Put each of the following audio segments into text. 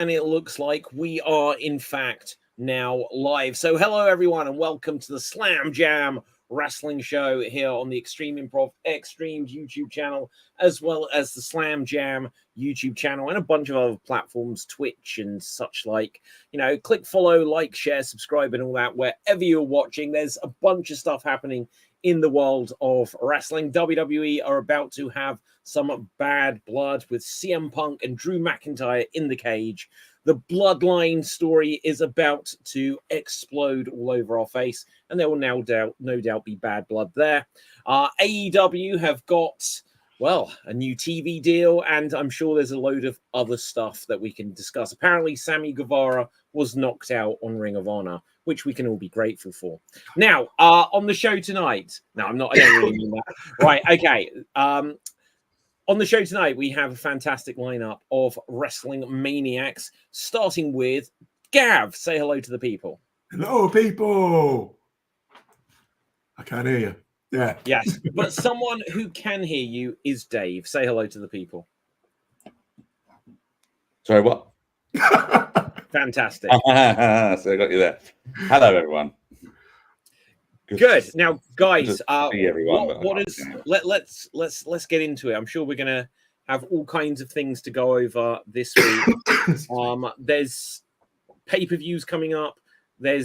And it looks like we are, in fact, now live. So hello, everyone, and welcome to the Slam Jam Wrestling Show here on the Extreme Improv Extremes YouTube channel, as well as the Slam Jam YouTube channel and a bunch of other platforms, Twitch and such like. You know, click follow, like, share, subscribe, and all that wherever you're watching. There's a bunch of stuff happening in the world of wrestling. WWE are about to have some bad blood with CM Punk and Drew McIntyre in the cage. The bloodline story is about to explode all over our face, and there will no doubt be bad blood there. AEW have got, well, a new TV deal, and I'm sure there's a load of other stuff that we can discuss. Apparently, Sammy Guevara was knocked out on Ring of Honor, which we can all be grateful for. Now, on the show tonight, no, I don't really mean that. Right, okay. On the show tonight, we have a fantastic lineup of wrestling maniacs, starting with Gav. Say hello to the people. Hello, people. I can't hear you. Yeah. Yes, but someone who can hear you is Dave. Say hello to the people. Sorry, what? Fantastic. So I got you there. Hello, everyone. Good. Now, guys, everyone, let's get into it. I'm sure we're gonna have all kinds of things to go over this week. There's pay-per-views coming up. I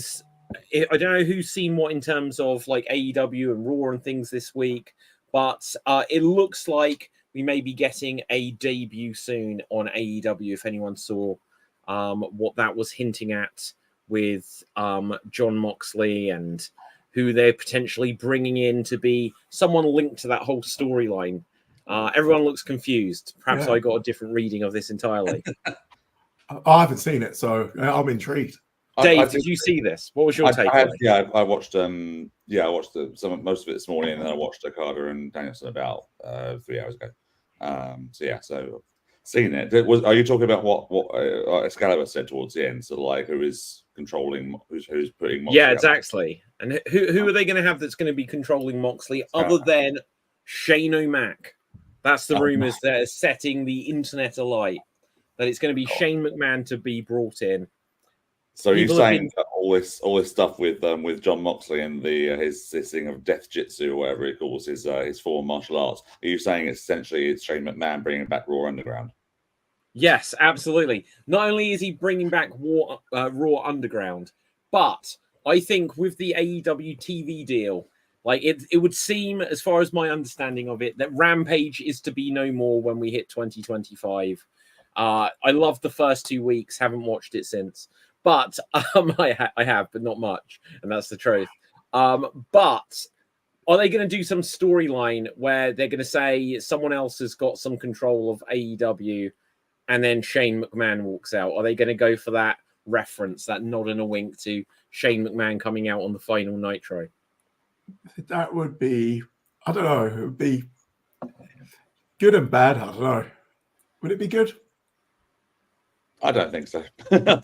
don't know who's seen what in terms of like AEW and Raw and things this week, but it looks like we may be getting a debut soon on AEW. If anyone saw what that was hinting at with John Moxley and who they're potentially bringing in to be someone linked to that whole storyline. Everyone looks confused. Perhaps I got a different reading of this entirely. I haven't seen it, so I'm intrigued. Dave, did you see this? What was your take on it? I watched. I watched most of it this morning, and then I watched Okada and Danielson about 3 hours ago. So seen it. Are you talking about what Excalibur said towards the end? So like, who is controlling? Who's putting? Moxley yeah, exactly. And who are they going to have that's going to be controlling Moxley other than Shane O'Mac? That's the rumors that are setting the internet alight. That it's going to be Shane McMahon to be brought in. So you're saying that all this stuff with John Moxley and his thing of death jitsu or whatever he calls his form martial arts? Are you saying essentially it's Shane McMahon bringing back Raw Underground? Yes, absolutely. Not only is he bringing back Raw Underground, but I think with the AEW TV deal, like it would seem, as far as my understanding of it, that Rampage is to be no more when we hit 2025. I loved the first 2 weeks, haven't watched it since. But I have, but not much, and that's the truth. But are they going to do some storyline where they're going to say someone else has got some control of AEW, and then Shane McMahon walks out? Are they going to go for that reference, that nod and a wink to Shane McMahon coming out on the final Nitro? That would be, I don't know, it would be good and bad. I don't know. Would it be good? I don't think so. No,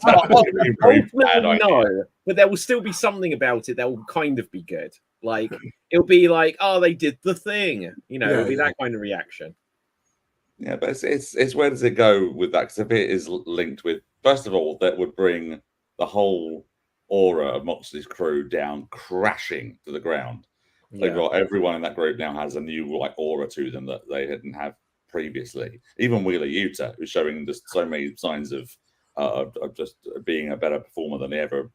but there will still be something about it that will kind of be good. Like it'll be like, oh, they did the thing. You know, it'll be that kind of reaction. Yeah, but it's where does it go with that? Because if it is linked with, first of all, that would bring the whole aura of Moxley's crew down, crashing to the ground. Yeah. They've got everyone in that group now has a new like aura to them that they didn't have previously. Even Wheeler Yuta, who's showing just so many signs of just being a better performer than they ever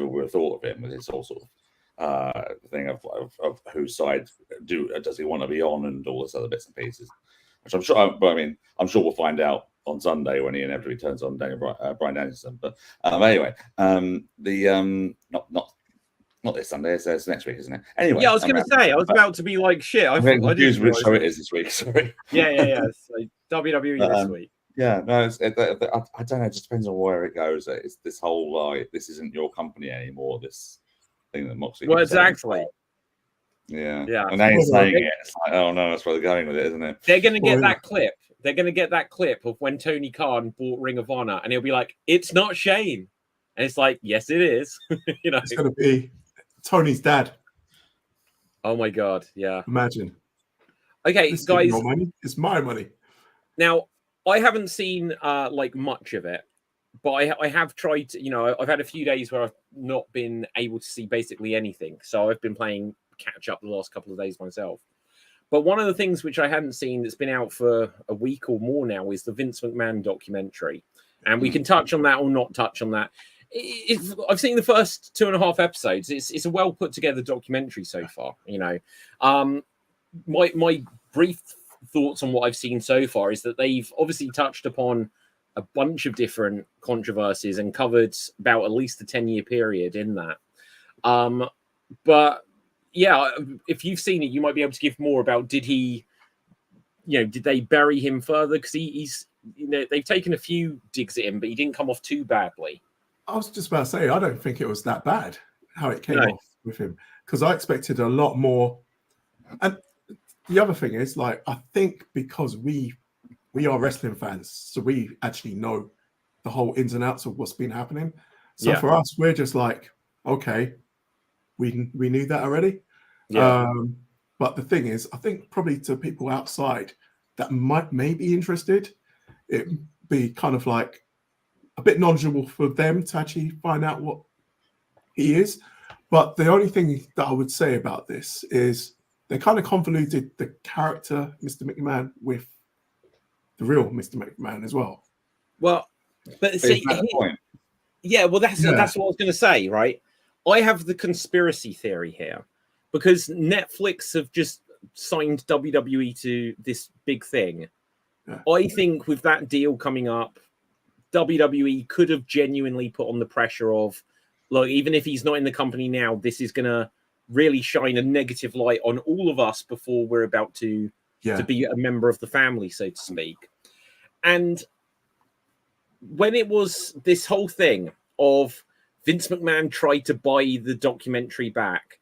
would have thought of him, with his whole sort of thing of whose side does he want to be on, and all this other bits and pieces. Which I'm sure, I'm sure we'll find out on Sunday when he inevitably turns on Bryan Danielson. But anyway, not this Sunday. It's next week, isn't it? Anyway, yeah, I was going to say, I was about to be like, shit. I'm confused which show it is this week. Sorry. Yeah. So WWE this week. Yeah, no, I don't know. It just depends on where it goes. It's this whole like, this isn't your company anymore. This thing that Moxley. Well, exactly. Yeah. And now he's saying it. It's like, oh no, that's where they're going with it, isn't it? They're going to get that clip. They're going to get that clip of when Tony Khan bought Ring of Honor, and he'll be like, "It's not Shane," and it's like, "Yes, it is." You know, it's going to be Tony's dad. Oh my god! Yeah. Imagine. Okay, this guys. It's my money. Now, I haven't seen like much of it. but I have tried to, I've had a few days where I've not been able to see basically anything. So I've been playing catch up the last couple of days myself. But one of the things which I hadn't seen that's been out for a week or more now is the Vince McMahon documentary. And we can touch on that or not touch on that. I've seen the first 2.5 episodes. It's a well put together documentary so far. My brief thoughts on what I've seen so far is that they've obviously touched upon a bunch of different controversies and covered about at least a 10-year period in that. But yeah, if you've seen it, you might be able to give more about did they bury him further? Because he's they've taken a few digs at him, but he didn't come off too badly. I was just about to say, I don't think it was that bad how it came off with him, because I expected a lot more. And the other thing is, like, I think because we are wrestling fans, so we actually know the whole ins and outs of what's been happening. So for us, we're just like, okay, we knew that already. Yeah. But the thing is, I think probably to people outside that may be interested, it'd be kind of like a bit knowledgeable for them to actually find out what he is. But the only thing that I would say about this is they kind of convoluted the character, Mr. McMahon, with the real Mr. McMahon as well. Well, but see, point. Yeah, well, that's what I was going to say, right? I have the conspiracy theory here because Netflix have just signed WWE to this big thing. Yeah. I think with that deal coming up, WWE could have genuinely put on the pressure of, look, even if he's not in the company now, this is going to really shine a negative light on all of us before we're about to be a member of the family, so to speak. And when it was this whole thing of Vince McMahon tried to buy the documentary back,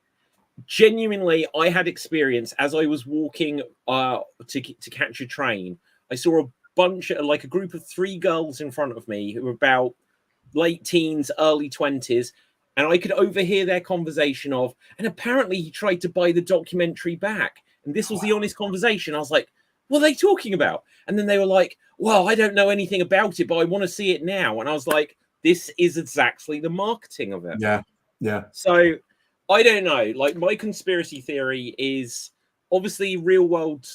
genuinely, I had experience as I was walking to catch a train. I saw a bunch of, like, a group of 3 girls in front of me who were about late teens, early 20s, and I could overhear their conversation of, and apparently he tried to buy the documentary back. And this was the honest conversation. I was like, what are they talking about? And then they were like, well, I don't know anything about it, but I want to see it now. And I was like, this is exactly the marketing of it. Yeah. Yeah. So I don't know. Like, my conspiracy theory is obviously real world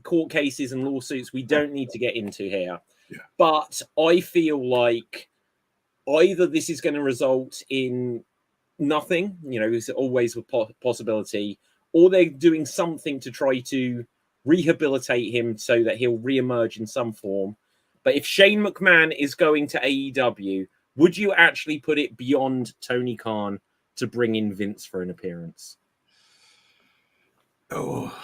court cases and lawsuits we don't need to get into here. Yeah. But I feel like either this is going to result in nothing, it's always a possibility, or they're doing something to try to rehabilitate him so that he'll reemerge in some form. But if Shane McMahon is going to AEW, would you actually put it beyond Tony Khan to bring in Vince for an appearance? Oh,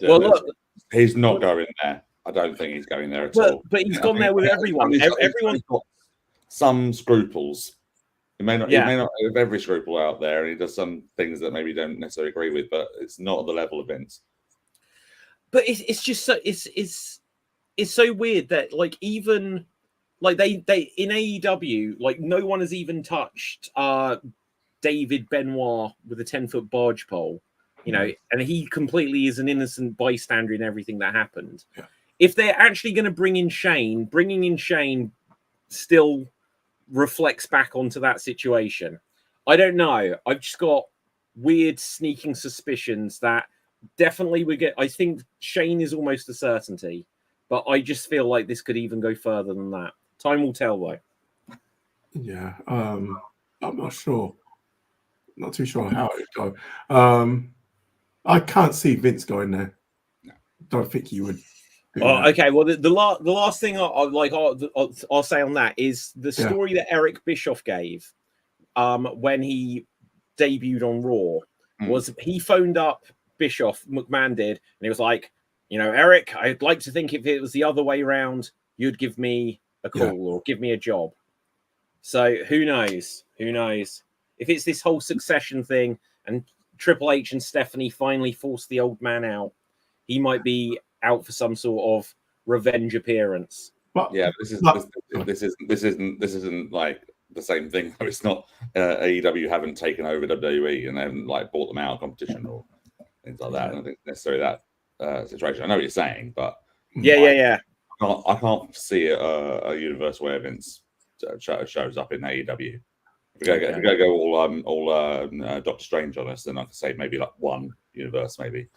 well, look, he's not going there. I don't think he's going there at all. But he's gone there with everyone. Everyone's got some scruples. He may not have every scruple out there, and he does some things that maybe don't necessarily agree with, but it's not at the level of Vince. But it's just so it's so weird that, like, even like they in AEW, like, no one has even touched David Benoit with a 10-foot barge pole, and he completely is an innocent bystander in everything that happened. Yeah. If they're actually going to bring in Shane, bringing in Shane still reflects back onto that situation. I don't know. I've just got weird sneaking suspicions that definitely I think Shane is almost a certainty, but I just feel like this could even go further than that. Time will tell, though. Yeah, I'm not sure. Not too sure how it would go. I can't see Vince going there. Don't think he would. Okay. Well, the last thing I'll say on that is the story that Eric Bischoff gave when he debuted on Raw was he phoned up Bischoff, McMahon did, and he was like, Eric, I'd like to think if it was the other way around, you'd give me a call or give me a job. So who knows? If it's this whole succession thing and Triple H and Stephanie finally force the old man out, he might be out for some sort of revenge appearance. But yeah, this isn't like the same thing. It's not AEW haven't taken over WWE and they haven't, like, bought them out of competition or things like that. I don't think necessarily that situation. I know what you're saying, but yeah. I can't see a universe where Vince shows up in AEW. If we go all Doctor Strange on us, then I could say maybe like one universe, maybe.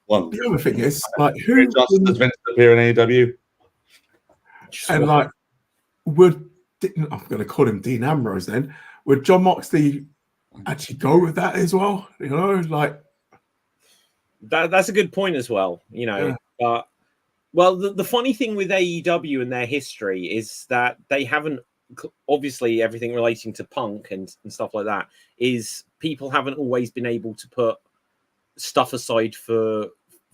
One. The other thing is, like, who just does Vince appear in AEW? And like, I'm going to call him Dean Ambrose then. Would John Moxley actually go with that as well? You know, like that's a good point as well. You know, but well, the funny thing with AEW and their history is that they haven't. Obviously, everything relating to Punk and stuff like that is people haven't always been able to put stuff aside for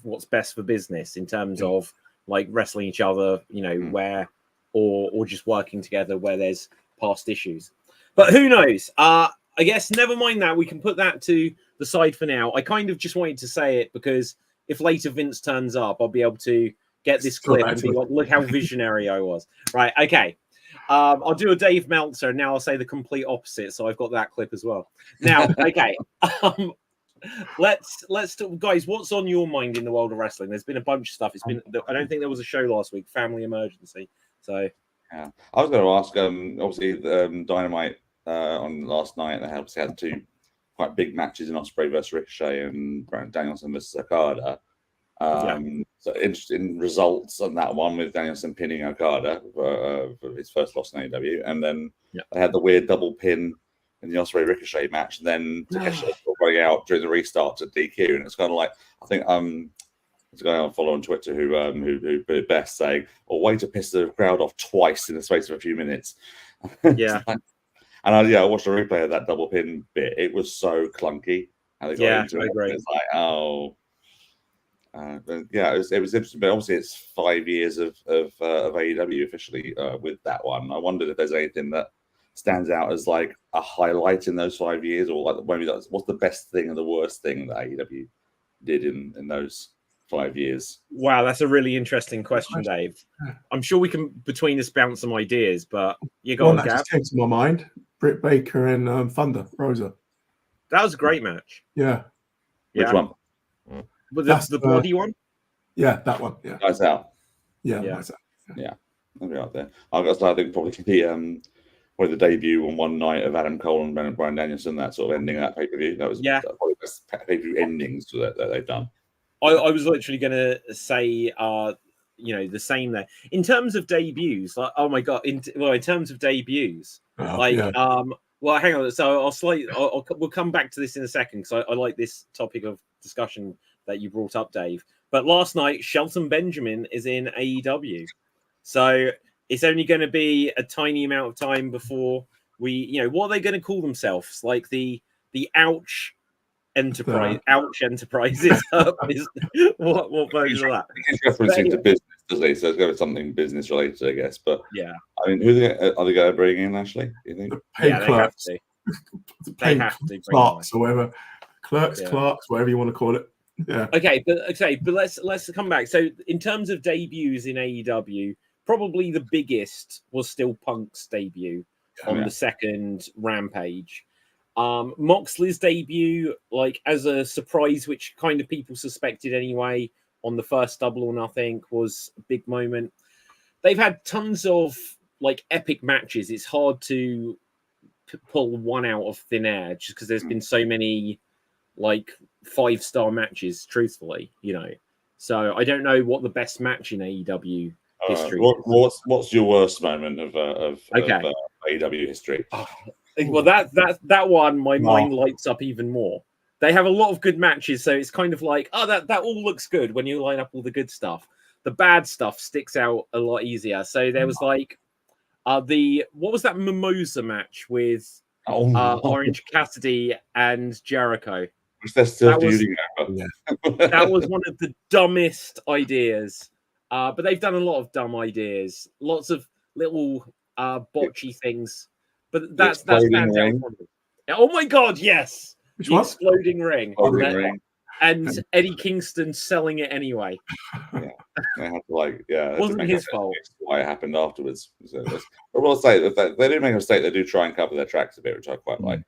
what's best for business in terms of like wrestling each other, you know, where or just working together where there's past issues. But who knows? I guess never mind that. We can put that to the side for now. I kind of just wanted to say it because if later Vince turns up, I'll be able to get this clip and be like, look how visionary I was. Right. Okay. I'll do a Dave Meltzer, and now I'll say the complete opposite. So I've got that clip as well. Now, okay. Let's talk, guys. What's on your mind in the world of wrestling? There's been a bunch of stuff. It's been. I don't think there was a show last week. Family emergency. So yeah, I was going to ask. Obviously, Dynamite on last night. They obviously had two quite big matches in Ospreay versus Ricochet and Bryan Danielson versus Okada. So interesting results on that one with Danielson pinning Okada for his first loss in AEW, and then they had the weird double pin in the Ospreay Ricochet match, and then Takeshi running out during the restart at DQ, and it's kind of like I think there's a guy I follow on Twitter who put it best, saying, "Oh, way to piss the crowd off twice in the space of a few minutes." Yeah, and I watched a replay of that double pin bit. It was so clunky how they got into it. It's like, oh. It was interesting, but obviously it's 5 years of AEW officially with that one. I wondered if there's anything that stands out as like a highlight in those 5 years, or like maybe what's the best thing and the worst thing that AEW did in those 5 years. Wow, that's a really interesting question, Dave. I'm sure we can between us bounce some ideas, but you go on, that just came to my mind: Britt Baker and Thunder Rosa. That was a great match. Yeah. Which one? Was the bloody one? Yeah, that one. Yeah. Nice out. Yeah. Nice out. Yeah. I'll be out there. I think probably the debut on one night of Adam Cole and Bryan Danielson, that sort of ending that pay-per-view. That was probably the best pay-per-view endings that they've done. I was literally going to say, the same there. In terms of debuts, like, oh my god! In terms of debuts, well, hang on. So we'll come back to this in a second because I like this topic of discussion that you brought up, Dave. But last night, Shelton Benjamin is in AEW, so it's only going to be a tiny amount of time before we, what are they going to call themselves? Like the Ouch Enterprise, Ouch Enterprises. What version of that? He's referencing to business, does he? So it's going to be something business related, I guess. But yeah, I mean, who are they going to bring in? Ashley, do you think? They have to. They have to. Clerks or whatever. Clerks, whatever you want to call it. Yeah. Okay, but let's come back. So in terms of debuts in AEW, probably the biggest was still Punk's debut on the second Rampage. Moxley's debut, like as a surprise, which kind of people suspected anyway, on the first Double or Nothing, was a big moment. They've had tons of like epic matches. It's hard to pull one out of thin air just because there's been so many like 5-star matches, truthfully, So I don't know what the best match in AEW history is. What's your worst moment of AEW history? Well, that one, my mind lights up even more. They have a lot of good matches, so it's kind of like, that all looks good when you line up all the good stuff. The bad stuff sticks out a lot easier. So there was like what was that Mimosa match with Orange Cassidy and Jericho? Which they're still feuding over. That was one of the dumbest ideas. But they've done a lot of dumb ideas, lots of little botchy things. But that's ring. Oh my god, yes! Which the exploding ring. Ring. And Eddie Kingston selling it anyway. They had to it wasn't his fault. Why it happened afterwards. So I will say that they do make a mistake. They do try and cover their tracks a bit, which I quite like.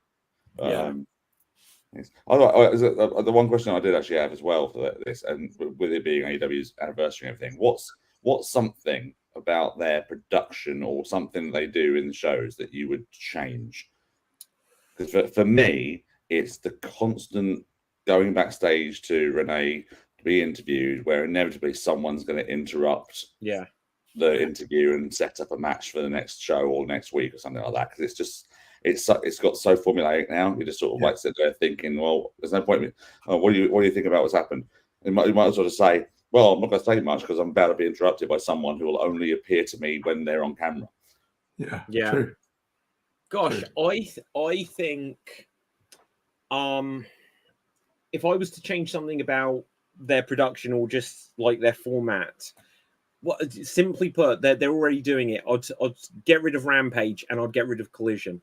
Yes. The one question I did actually have as well for this, and with it being AEW's anniversary and everything, what's something about their production or something they do in the shows that you would change? Because for me, it's the constant going backstage to Renee to be interviewed, where inevitably someone's going to interrupt the interview and set up a match for the next show or next week or something like that. Because it's just it's got so formulaic now. You just sort of like sit there thinking, well, there's no point. What do you think about what's happened? You might as well just say, well, I'm not going to say much because I'm about to be interrupted by someone who will only appear to me when they're on camera. Yeah. True. Gosh, I think if I was to change something about their production or just like their format, simply put, they're already doing it. I'd get rid of Rampage and I'd get rid of Collision.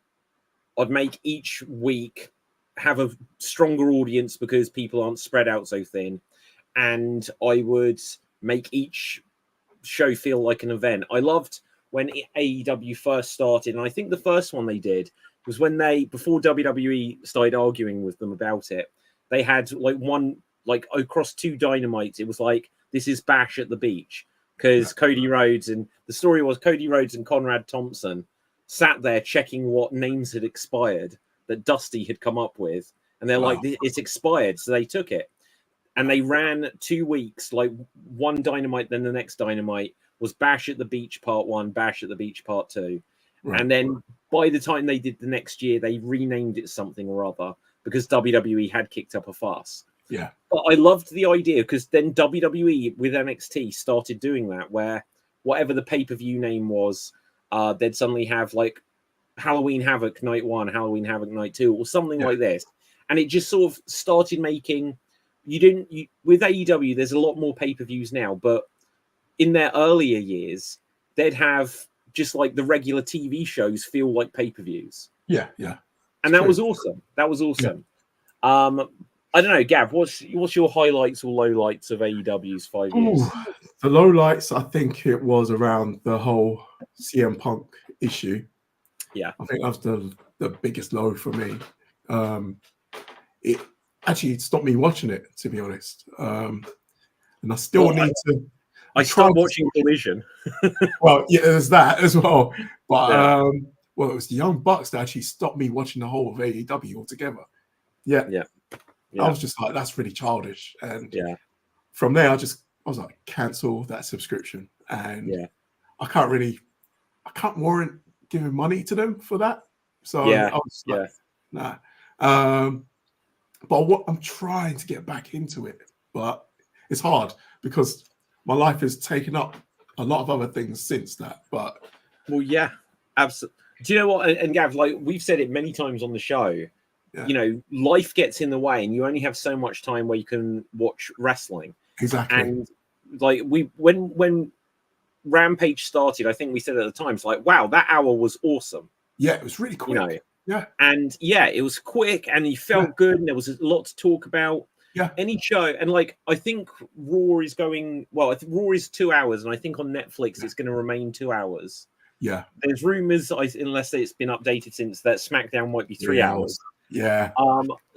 I'd make each week have a stronger audience because people aren't spread out so thin, and I would make each show feel like an event. I loved when AEW first started, and I think the first one they did was when before WWE started arguing with them about it, they had across 2 Dynamites, it was like, this is Bash at the Beach, because Cody Rhodes, and the story was Cody Rhodes and Conrad Thompson sat there checking what names had expired that Dusty had come up with, and they're like, it's expired, so they took it. And they ran 2 weeks, like one Dynamite, then the next Dynamite was Bash at the Beach Part 1, Bash at the Beach Part 2. Right. And then by the time they did the next year, they renamed it something or other because WWE had kicked up a fuss. Yeah. But I loved the idea because then WWE with NXT started doing that, where whatever the pay-per-view name was, they'd suddenly have like Halloween Havoc Night 1, Halloween Havoc Night 2, or something like this. And it just sort of started making... with AEW, there's a lot more pay-per-views now, but in their earlier years, they'd have just like the regular TV shows feel like pay-per-views. Yeah. And that was awesome. That was awesome. Yeah. I don't know, Gav, what's your highlights or lowlights of AEW's 5 years? The lowlights, I think it was around the whole CM Punk issue. Yeah. I think that's the biggest low for me. It actually stopped me watching it, to be honest. And I still need to... I stopped watching Collision. Well, yeah, there's that as well. But, it was the Young Bucks that actually stopped me watching the whole of AEW altogether. Yeah. I was just like, that's really childish. And from there, I was like, cancel that subscription. And I can't warrant giving money to them for that. So I was like, nah. But I'm trying to get back into it, but it's hard because my life has taken up a lot of other things since that. But absolutely. Do you know what? And Gav, like we've said it many times on the show, you know, life gets in the way, and you only have so much time where you can watch wrestling. Exactly. And like when Rampage started, I think we said at the time, it's like, wow, that hour was awesome. Yeah, it was really quick. You know, and it was quick, and you felt good, and there was a lot to talk about. Yeah, any show, and like I think Raw is going well. I think Raw is 2 hours, and I think on Netflix it's going to remain 2 hours. Yeah, there's rumors, unless it's been updated since, that SmackDown might be 3 hours. Yeah.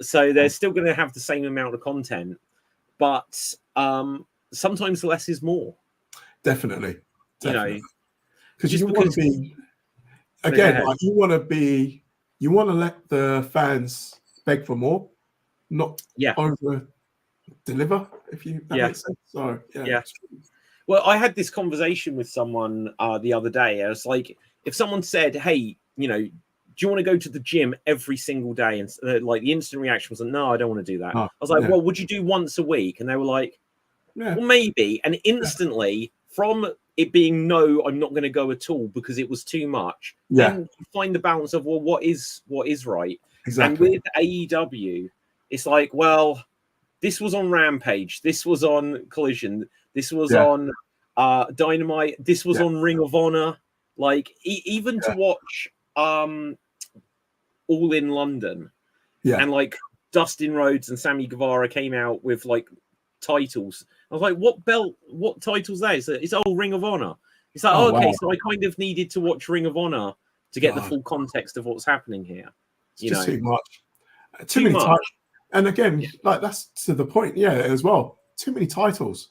So they're still going to have the same amount of content, but sometimes less is more. Definitely. You know, because you want to be again, like you want to let the fans beg for more, not over deliver. If that makes sense. So Well, I had this conversation with someone the other day. I was like, if someone said, "Hey, you know, do you want to go to the gym every single day?" And like the instant reaction was, "No, I don't want to do that." I was like, "Well, would you do once a week?" And they were like, "Well, maybe." And instantly, from it being no, I'm not going to go at all because it was too much. Then you find the balance of, well, what is right? Exactly. And with AEW, it's like, well, this was on Rampage, this was on Collision, this was on Dynamite, this was on Ring of Honor. Like even to watch All in London, and like Dustin Rhodes and Sammy Guevara came out with like titles. I was like, what titles there? It's all Ring of Honor. It's like, okay, so I kind of needed to watch Ring of Honor to get the full context of what's happening here. It's just too much. Too many titles. And again, like that's to the point, as well. Too many titles.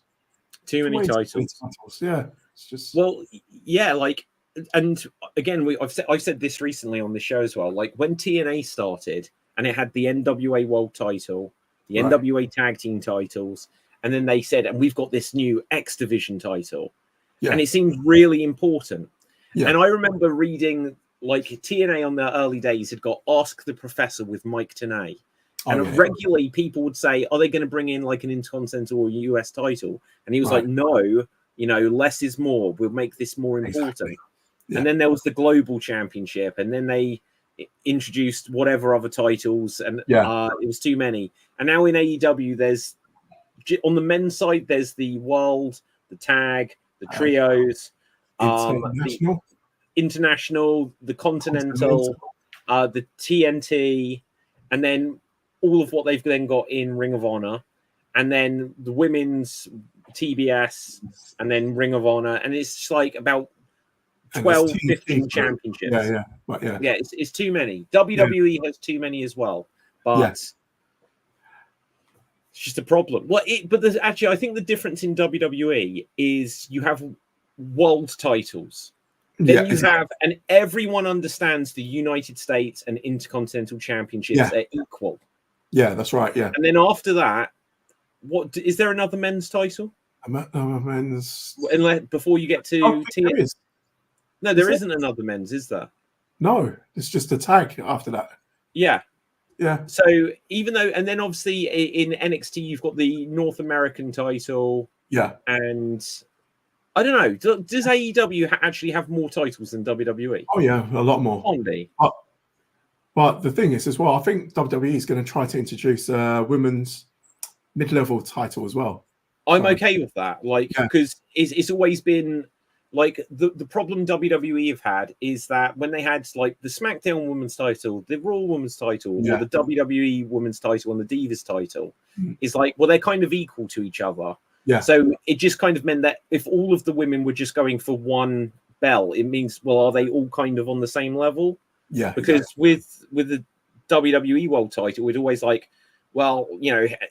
Too many titles. Yeah. It's just yeah, like, and again, I've said this recently on the show as well. Like when TNA started and it had the NWA World Title, the NWA Tag Team titles, and then they said, and we've got this new X Division title, and it seemed really important. And I remember reading like TNA on their early days had got Ask the Professor with Mike Tenay. And regularly people would say, are they going to bring in like an Intercontinental or US title? And he was like, no, less is more. We'll make this more important. Exactly. Yeah. And then there was the Global Championship. And then they introduced whatever other titles. And it was too many. And now in AEW, there's on the men's side, there's the World, the Tag, the Trios, the International, the Continental, the TNT, and then all of what they've then got in Ring of Honor, and then the women's TBS, and then Ring of Honor, and it's just like about 12, 15 championships. Yeah, it's too many. WWE has too many as well, but it's just a problem. Well, but there's actually, I think the difference in WWE is you have world titles. Then you have, and everyone understands the United States and Intercontinental Championships are equal. Yeah, that's right. Yeah. And then after that, what is there another men's title? Men's. Before you get to TNT. No, there isn't another men's, is there? No, it's just a tag after that. Yeah. Yeah. So even though, and then obviously in NXT, you've got the North American title. Yeah. And I don't know. Does AEW actually have more titles than WWE? Oh yeah, a lot more. But the thing is, as well, I think WWE is going to try to introduce a women's mid-level title as well. I'm okay with that, because it's always been like the problem WWE have had is that when they had like the SmackDown Women's title, the Raw Women's title, or the WWE Women's title and the Divas title, is like, well, they're kind of equal to each other. Yeah. So it just kind of meant that if all of the women were just going for one belt, it means, well, are they all kind of on the same level? Yeah. Because with the WWE World title, we'd always like, well,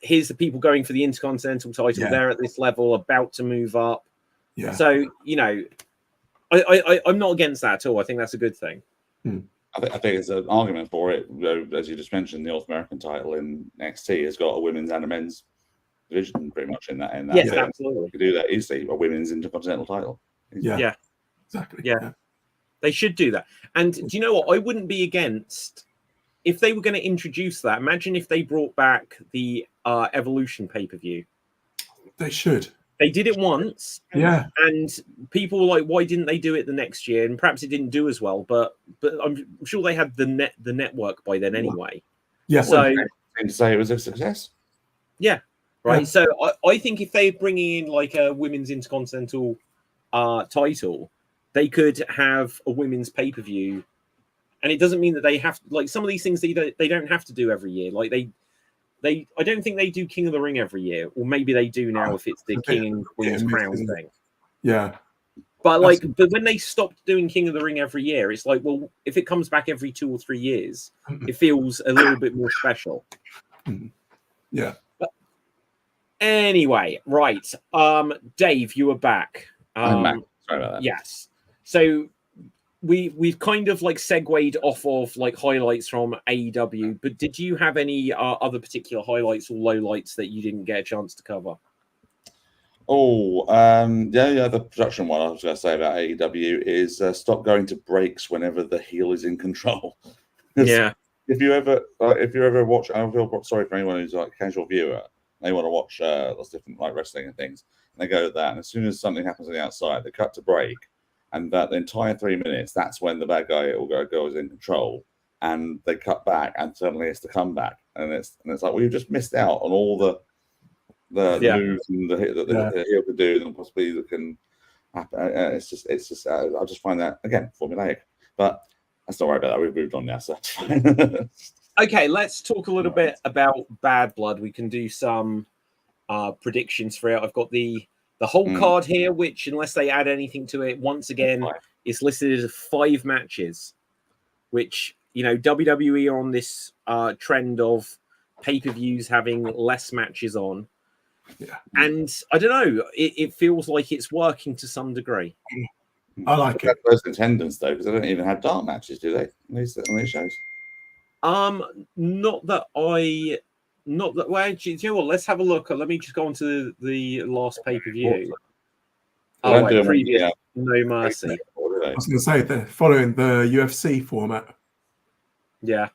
here's the people going for the Intercontinental title. Yeah. They're at this level, about to move up. Yeah. So, I'm not against that at all. I think that's a good thing. I think it's an argument for it. As you just mentioned, the North American title in NXT has got a women's and a men's division pretty much in that. Yes, absolutely. You could do that easily, a women's Intercontinental title. Yeah. Exactly. Yeah. They should do that. And do you know what? I wouldn't be against if they were going to introduce that. Imagine if they brought back the Evolution pay-per-view. They should. They did it once. Yeah. And people were like, why didn't they do it the next year? And perhaps it didn't do as well, but I'm sure they had the network by then anyway. Yeah. So to say it was a success. Yeah. Right. Yeah. So I think if they're bringing in like a women's Intercontinental title, they could have a women's pay-per-view, and it doesn't mean that they have like some of these things they don't have to do every year. Like I don't think they do King of the Ring every year, or maybe they do now if it's the King and Queen's Crown thing. Yeah. But but when they stopped doing King of the Ring every year, it's like, well, if it comes back every 2 or 3 years, it feels a little bit more special. Yeah. But anyway, right. Dave, you are back. I'm back. Sorry about that. Yes. So we've kind of like segued off of like highlights from AEW, but did you have any other particular highlights or lowlights that you didn't get a chance to cover? The production one I was going to say about AEW is stop going to breaks whenever the heel is in control. Yeah. If you ever watch, I feel sorry for anyone who's like a casual viewer. They want to watch lots of different like wrestling and things, and they go to that, and as soon as something happens on the outside, they cut to break, and that the entire 3 minutes, that's when the bad guy or girl is in control, and they cut back, and suddenly it's the comeback, and it's like, well, you've just missed out on all the moves and the hit that the heel could do, and possibly that can happen. It's just I just find that again formulaic, but let's not worry about that. We've moved on now, so that's fine. Okay, let's talk a little bit about Bad Blood. We can do some predictions for it. I've got the whole card here, which, unless they add anything to it, once again, is listed as 5 matches, which, WWE are on this trend of pay-per-views having less matches on. Yeah. And I don't know, it feels like it's working to some degree. I like it. Those attendance though, because they don't even have dark matches, do they? On these shows. Not that well, actually, do you know what? Let's have a look. Let me just go on to the last pay-per-view. Oh, wait, previous No Mercy. I was going to say they're following the UFC format. Yeah.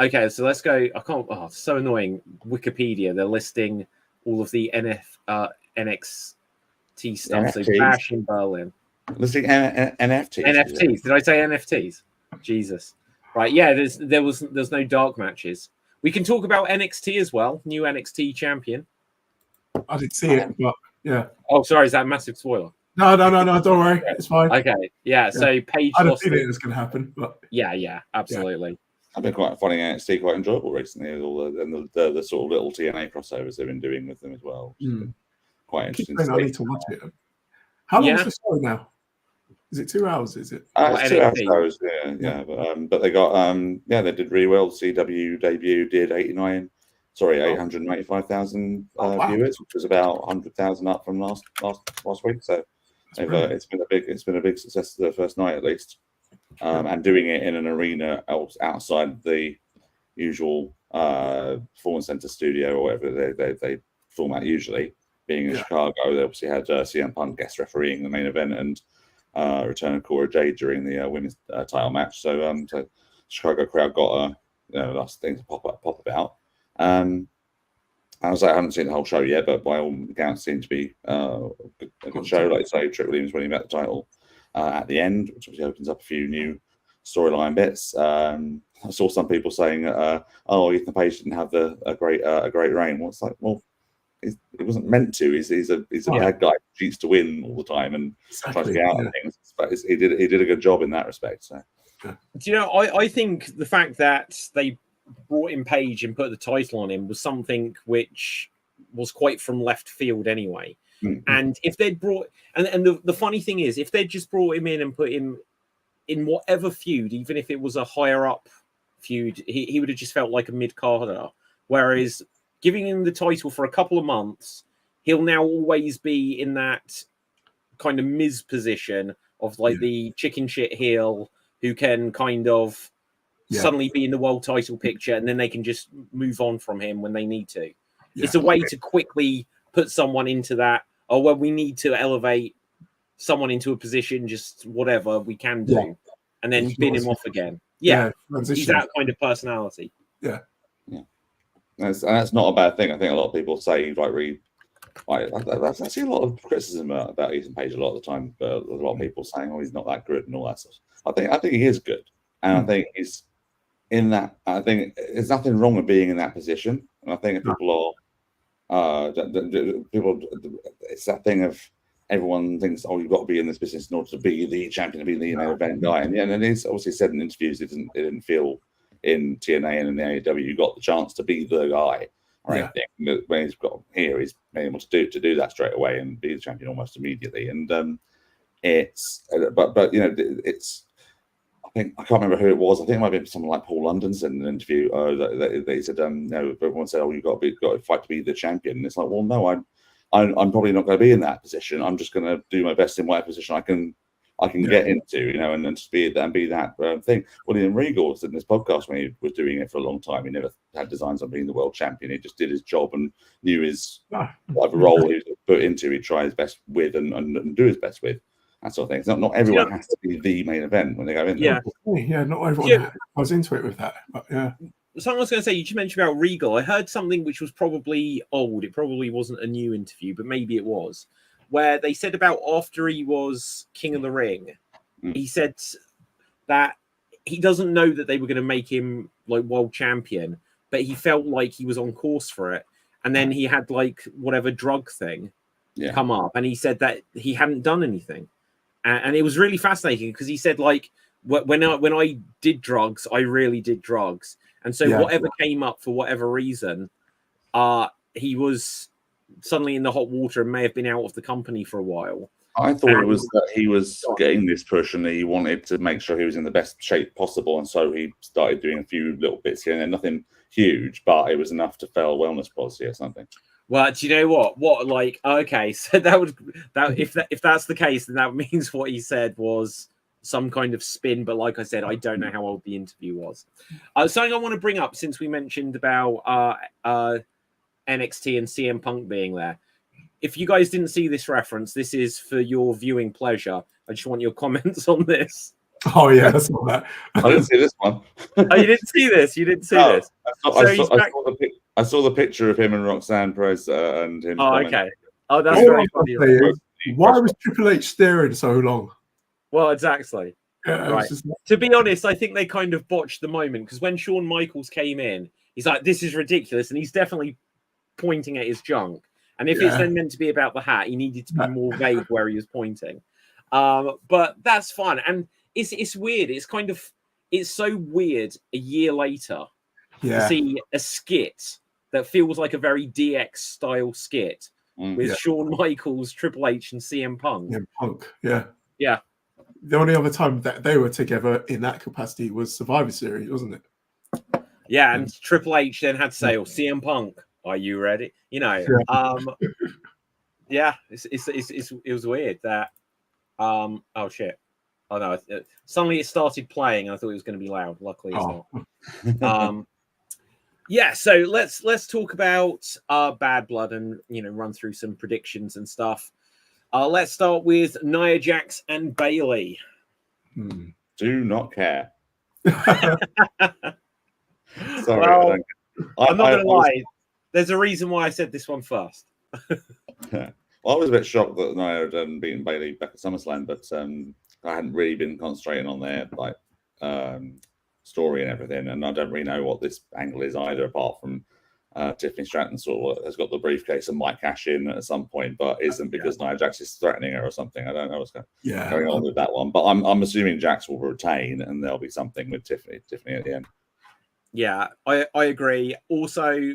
Okay, so let's go. I can't. Oh, it's so annoying. Wikipedia. They're listing all of the NXT stuff. NFTs. So Bash in Berlin. Listing NFTs. NFTs. Did I say NFTs? Jesus. Right. Yeah. There's no dark matches. We can talk about NXT as well. New NXT champion. I didn't see it, but yeah. Oh, sorry. Is that a massive spoiler? No. Don't worry. It's fine. Okay. Yeah. So Paige. I don't think it was going to happen, but yeah. Absolutely. Yeah. I've been quite finding NXT quite enjoyable recently. All the sort of little TNA crossovers they've been doing with them as well. Quite interesting. I need to watch it. How long is the show now? Is it 2 hours? Is it? It's 2 hours shows, yeah. But they got they did really well. The CW debut did 895,000 viewers, which was about 100,000 up from last week. So it's been a big success the first night at least. And doing it in an arena outside the usual performance center studio or whatever they format usually. Being in Chicago, they obviously had CM Punk guest refereeing the main event and return of Cora Jade during the women's title match. So Chicago crowd got a last thing to pop about. I haven't seen the whole show yet, but by all accounts, seemed to be a good show. Like I say, Trick Williams winning back the title at the end, which obviously opens up a few new storyline bits. I saw some people saying, Ethan Page didn't have a great reign. Well, it's like, well, it wasn't meant to. He's a bad guy who cheats to win all the time and tries to get out of things. But he did a good job in that respect. So, do you know? I think the fact that they brought in Page and put the title on him was something which was quite from left field anyway. And if they'd brought and the funny thing is, if they'd just brought him in and put him in whatever feud, even if it was a higher up feud, he would have just felt like a mid-carder. Whereas giving him the title for a couple of months, he'll now always be in that kind of Miz position of like the chicken shit heel who can kind of suddenly be in the world title picture, and then they can just move on from him when they need to. It's a way to quickly put someone into that. Oh, well, we need to elevate someone into a position, just whatever we can do, and then bin him off again. Yeah, he's that kind of personality. Yeah. That's not a bad thing. I think a lot of people say, I see a lot of criticism about Ethan Page a lot of the time. But a lot of people saying, "Oh, he's not that good" and all that stuff. I think he is good, and I think he's in that. I think there's nothing wrong with being in that position, and I think if people are, it's that thing of everyone thinks, "Oh, you've got to be in this business in order to be the champion, to be the main event guy," and he's obviously said in interviews it didn't feel. In TNA and in the AEW, you got the chance to be the guy. Right? Yeah. When he's got here, he's been able to do that straight away and be the champion almost immediately. And it's it's. I think I can't remember who it was. I think it might have been someone like Paul London said in an interview that they said, no, everyone said, "Oh, you've got to fight to be the champion." And it's like, well, no, I'm probably not going to be in that position. I'm just going to do my best in whatever position I can get into, and just be that thing. William Regal said in this podcast when he was doing it for a long time, he never had designs on being the world champion. He just did his job and knew his whatever role he was put into, he'd try his best with and do his best with. That sort of thing. It's not everyone has to be the main event when they go in there. Yeah, not everyone was into it with that. But something I was going to say, you just mentioned about Regal. I heard something which was probably old. It probably wasn't a new interview, but maybe it was. Where they said about after he was King of the Ring, he said that he doesn't know that they were going to make him like world champion, but he felt like he was on course for it. And then he had like whatever drug thing come up, and he said that he hadn't done anything. And it was really fascinating because he said like when I did drugs, I really did drugs, and so whatever came up for whatever reason, he was suddenly in the hot water and may have been out of the company for a while. I thought it was that he was getting this push and he wanted to make sure he was in the best shape possible, and so he started doing a few little bits here and there, nothing huge, but it was enough to fail a wellness policy or something. Well, do you know what? What like okay, so if that's the case, then that means what he said was some kind of spin. But like I said, I don't know how old the interview was. Something I want to bring up since we mentioned about NXT and CM Punk being there. If you guys didn't see this reference, this is for your viewing pleasure. I just want your comments on this. Oh yeah, that's not that. I didn't see this one. Oh, you didn't see this? You didn't see No, this? I saw the picture of him and Roxanne Perez and him. Oh, okay. Oh, that's All very I'm funny. gonna say is, why was Triple H staring so long? Well, exactly. Yeah, Right. To be honest, I think they kind of botched the moment because when Shawn Michaels came in, he's like, "This is ridiculous," and he's definitely pointing at his junk. And if it's then meant to be about the hat, he needed to be more vague where he was pointing. But that's fun, and it's weird. It's so weird a year later to see a skit that feels like a very DX style skit with Shawn Michaels, Triple H, and CM Punk. Yeah, Punk. Yeah. Yeah. The only other time that they were together in that capacity was Survivor Series, wasn't it? Yeah, and Triple H then had to say, "Oh, CM Punk, are you ready?" You know, yeah, it was weird that. Oh shit! Oh no! Suddenly it started playing, and I thought it was going to be loud. Luckily, it's not. Yeah, so let's talk about Bad Blood and run through some predictions and stuff. Let's start with Nia Jax and Bayley. Do not care. Sorry, well, I'm not going to lie. There's a reason why I said this one first. Well, I was a bit shocked that Nia had beaten Bayley back at SummerSlam, but I hadn't really been concentrating on their story and everything, and I don't really know what this angle is either, apart from Tiffany Stratton sort of has got the briefcase and might cash in at some point, but isn't because Nia Jax is threatening her or something. I don't know what's going on with that one, but I'm assuming Jax will retain, and there'll be something with Tiffany at the end. Yeah, I agree. Also,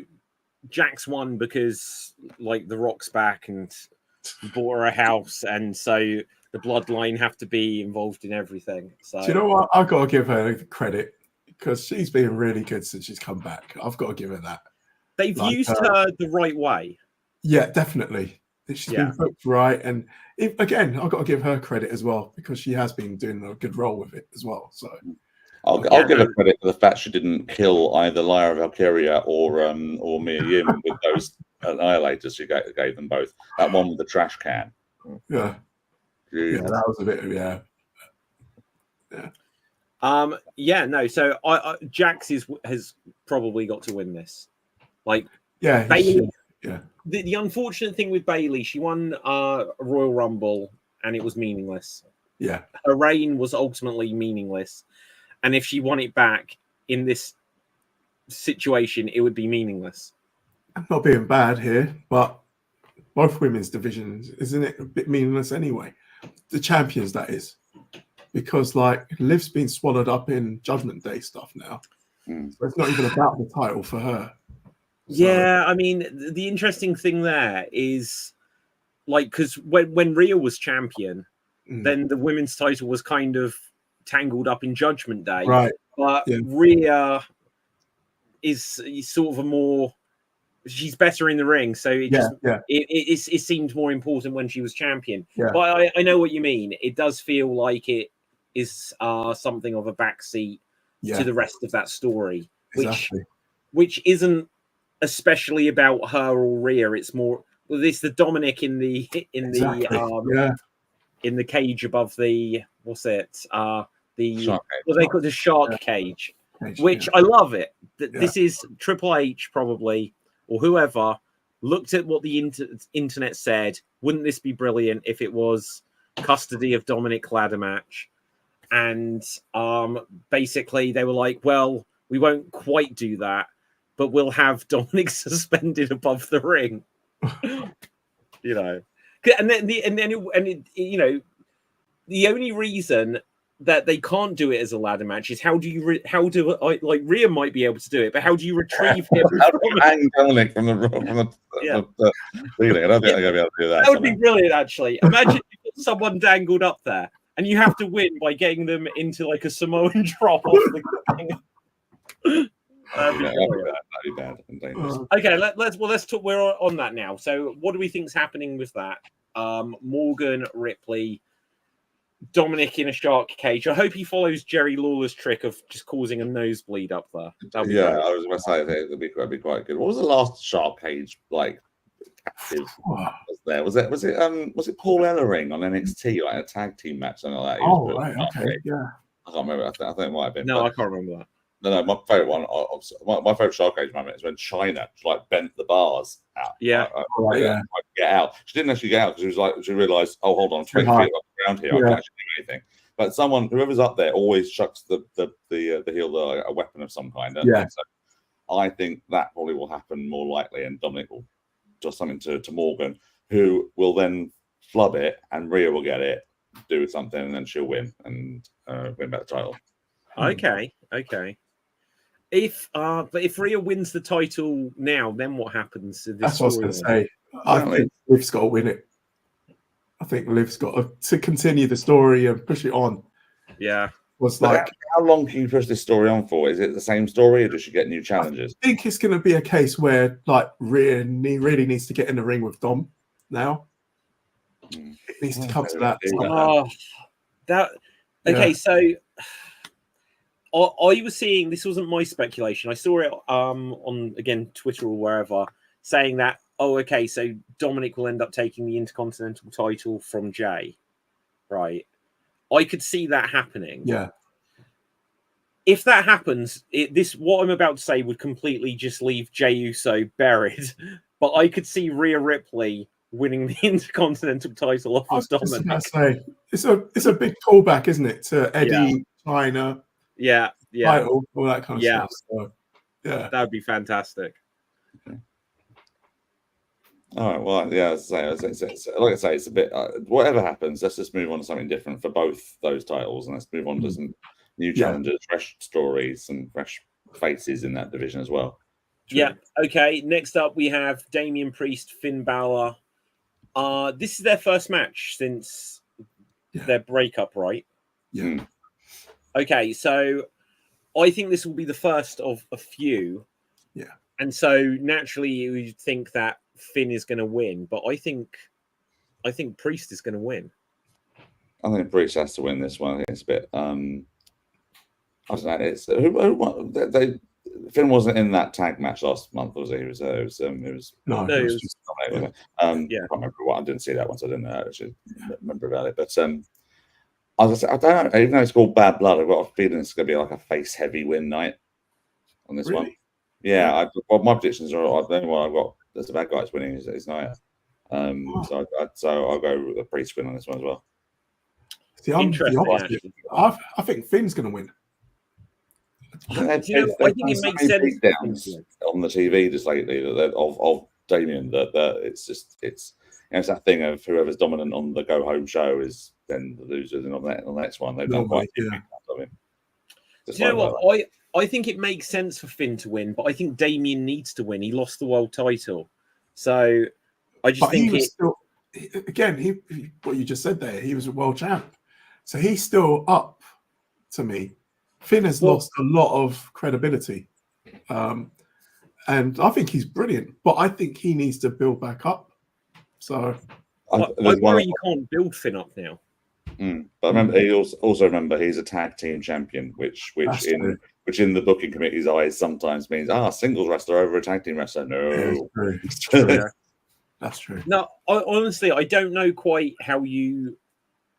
Jax won because like The Rock's back and bought her a house, and so the bloodline have to be involved in everything. So do you know what? I've got to give her credit because she's been really good since she's come back. I've got to give her that. They've used her the right way. Yeah, definitely. She's been booked right, and again, I've got to give her credit as well because she has been doing a good role with it as well. So I'll give her credit for the fact she didn't kill either Lyra Valkyria or Mia Yim with those annihilators she gave them both. That one with the trash can. Yeah. Yeah, that was a bit So Jax has probably got to win this. Like, Bayley. The unfortunate thing with Bayley, she won Royal Rumble and it was meaningless. Yeah, her reign was ultimately meaningless, and if she won it back in this situation, it would be meaningless. I'm not being bad here, but both women's divisions, isn't it a bit meaningless anyway? The champions, that is, because like Liv's been swallowed up in Judgment Day stuff now. So it's not even about the title for her. So. Yeah, I mean, the interesting thing there is, like, because when Rhea was champion, then the women's title was kind of tangled up in Judgment Day. Right. But Rhea is sort of a more... She's better in the ring, so it seemed more important when she was champion. Yeah. But I know what you mean. It does feel like it is something of a backseat to the rest of that story, which isn't especially about her or Rhea. It's more it's the Dominic in the cage above the the shark cage, which I love it. This is Triple H probably, or whoever looked at what the internet said. Wouldn't this be brilliant if it was custody of Dominic ladder match? And basically they were like, well, we won't quite do that, but we'll have Dominic suspended above the ring. And then the only reason that they can't do it as a ladder match is how do Rhea might be able to do it, but how do you retrieve him? How do you hang Dominic from the ceiling? I don't think they're going to be able to do that. That would be brilliant, actually. Imagine you put someone dangled up there, and you have to win by getting them into like a Samoan drop off the thing. That'd be brilliant. That'd be bad and dangerous. Okay, let's talk. We're on that now. So, what do we think's happening with that? Morgan, Ripley, Dominic in a shark cage. I hope he follows Jerry Lawler's trick of just causing a nosebleed up there. That'd be great. I was going to say that'd be quite good. What was the last shark cage like? Captive was it Paul Ellering on NXT, like a tag team match, something like that? Right, okay, yeah. I can't remember. I think it might have been. No, I can't remember that. No, my favorite one. My favorite shark cage moment is when China like bent the bars out. Get out. She didn't actually get out because she realised, oh, hold on, 20 feet off the ground here. I can't actually do anything. But whoever's up there, always chucks the heel a weapon of some kind. So I think that probably will happen more likely, and Dominic will do something to Morgan, who will then flub it, and Rhea will get it, do something, and then she'll win and win back the title. Okay. If Rhea wins the title now, then what happens to this? That's what I was going to say. I think Liv's got to win it. I think Liv's got to continue the story and push it on. Yeah. How long can you push this story on for? Is it the same story, or does she get new challenges? I think it's going to be a case where like Rhea really needs to get in the ring with Dom now. It needs to come to that. So I was seeing, this wasn't my speculation. I saw it on again Twitter or wherever, saying that so Dominic will end up taking the Intercontinental title from Jay, right? I could see that happening. Yeah. If that happens, what I'm about to say would completely just leave Jey Uso buried. But I could see Rhea Ripley winning the Intercontinental title off of Dominic. It's a big callback, isn't it, to Eddie, China, title, all that kind of stuff. So, that would be fantastic. Okay. All right. Well, like I say, it's a bit. Whatever happens, let's just move on to something different for both those titles, and let's move on to some new challenges, fresh stories, and fresh faces in that division as well. Yeah. Okay. Next up, we have Damian Priest, Finn Balor. This is their first match since their breakup, right? Yeah. Okay, so I think this will be the first of a few. Yeah. And so naturally you would think that Finn is going to win, but I think Priest is going to win. I think Priest has to win this one. I think it's a bit I don't know. It's Finn wasn't in that tag match last month, was he? It was I can't remember what. I didn't see that one, so I didn't actually remember about it. But I don't know. Even though it's called Bad Blood, I've got a feeling it's going to be like a face-heavy win night on this one. Yeah, my predictions are. The only one I've got that's the bad guys winning is Nia. So I'll go with a Priest win on this one as well. See, I'm the opposite. I think Finn's going to win. I think it makes sense on the TV just lately of Damien that it's that thing of whoever's dominant on the go home show is then the losers, and on the next one they've done quite of him. You know what? I think it makes sense for Finn to win, but I think Damien needs to win. He lost the world title, so I just think what you just said there, he was a world champ, so he's still up to me. Finn has lost a lot of credibility, and I think he's brilliant, but I think he needs to build back up. So I worry you can't build Finn up now. But remember, he's a tag team champion, which in the booking committee's eyes sometimes means singles wrestler over a tag team wrestler. No, it's true. That's true. No, honestly, I don't know quite how you.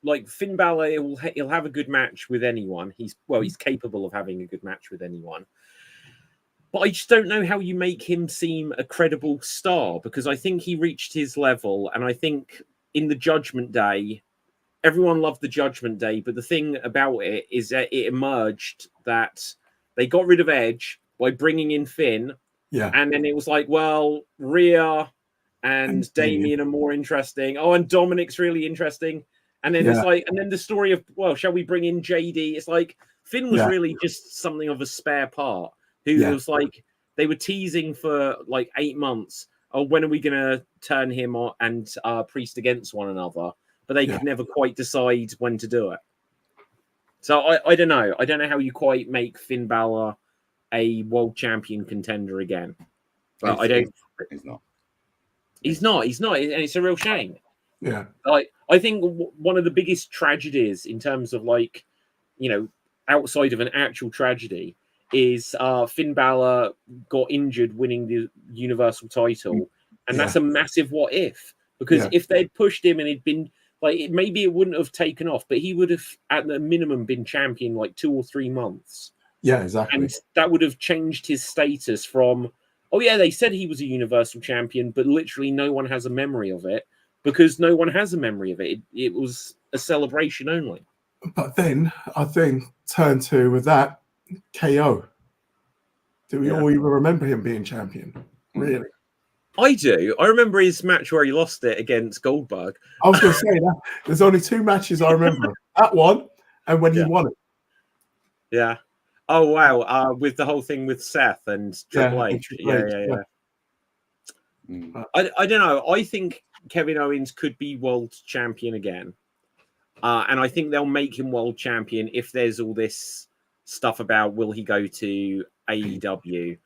Like Finn Balor, he'll have a good match with anyone. He's capable of having a good match with anyone. But I just don't know how you make him seem a credible star, because I think he reached his level, and I think in the Judgment Day, everyone loved the Judgment Day, but the thing about it is that it emerged that they got rid of Edge by bringing in Finn, and then it was like, well, Rhea and Damien are more interesting. Oh, and Dominic's really interesting. And then it's like, and then the story of, well, shall we bring in JD? It's like Finn was really just something of a spare part who was like, they were teasing for like 8 months. Oh, when are we going to turn him and Priest against one another? But they could never quite decide when to do it. So I don't know. I don't know how you quite make Finn Balor a world champion contender again. But I don't. He's not. He's not. He's not, and it's a real shame. Yeah. Like, I think one of the biggest tragedies in terms of, like, you know, outside of an actual tragedy is Finn Balor got injured winning the Universal title, and that's a massive what if, because if they'd pushed him and he'd been like, maybe it wouldn't have taken off, but he would have at the minimum been champion like 2 or 3 months. Yeah, exactly. And that would have changed his status from, oh yeah, they said he was a Universal champion, but literally no one has a memory of it, because no one has a memory of it. It was a celebration only. But then I think turn to with that KO. Do we all even remember him being champion? Really? I do. I remember his match where he lost it against Goldberg. I was going to say that. There's only 2 matches I remember. That one and when he won it. Yeah. Oh, wow. With the whole thing with Seth and Triple H. Yeah. I don't know. I think Kevin Owens could be world champion again. And I think they'll make him world champion if there's all this stuff about will he go to AEW.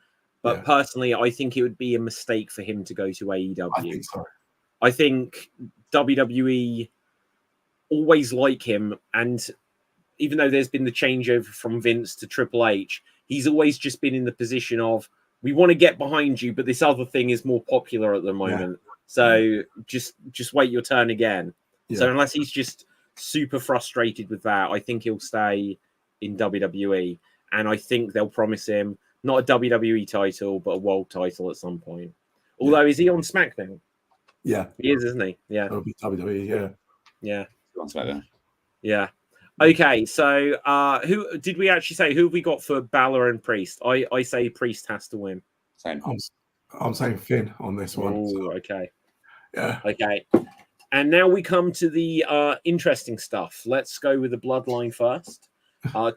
But personally, I think it would be a mistake for him to go to AEW. I think so. I think WWE always like him, and even though there's been the changeover from Vince to Triple H, he's always just been in the position of, we want to get behind you, but this other thing is more popular at the moment. So just wait your turn again. So unless he's just super frustrated with that, I think he'll stay in WWE, and I think they'll promise him not a WWE title, but a world title at some point. Although, is he on SmackDown? Yeah. He is, isn't he? Yeah. It'll be WWE, Yeah. On SmackDown. Yeah. Okay, so who did we actually say? Who have we got for Balor and Priest? I say Priest has to win. Same. I'm saying Finn on this one. Oh, okay. Yeah. Okay. And now we come to the interesting stuff. Let's go with the bloodline first.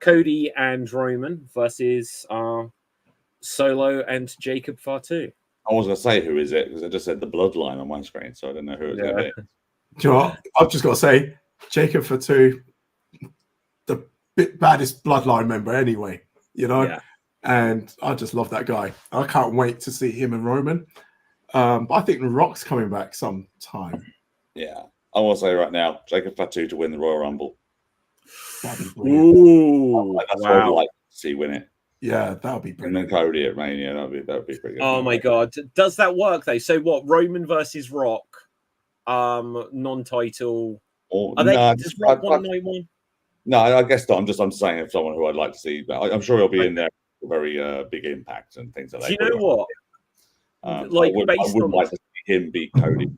Cody and Roman versus Solo and Jacob Fatu. I was going to say, who is it? Because I just said the bloodline on my screen, so I don't know who it's going to be. Do you know what? I've just got to say, Jacob Fatu, the baddest bloodline member anyway, you know? Yeah. And I just love that guy. I can't wait to see him and Roman. But I think The Rock's coming back sometime. Yeah. I will say right now, Jacob Fatu to win the Royal Rumble. Ooh, That's what I'd like to see win it. Yeah, that would be brilliant. And then Cody at Mania, that would be pretty good. Oh my God. Does that work though? So what, Roman versus Rock, non-title. Does Rock want night one? No, I guess not. I'm saying of someone who I'd like to see. I'm sure he'll be in there for very big impact and things like that. Do you know what? I would like to see him beat Cody.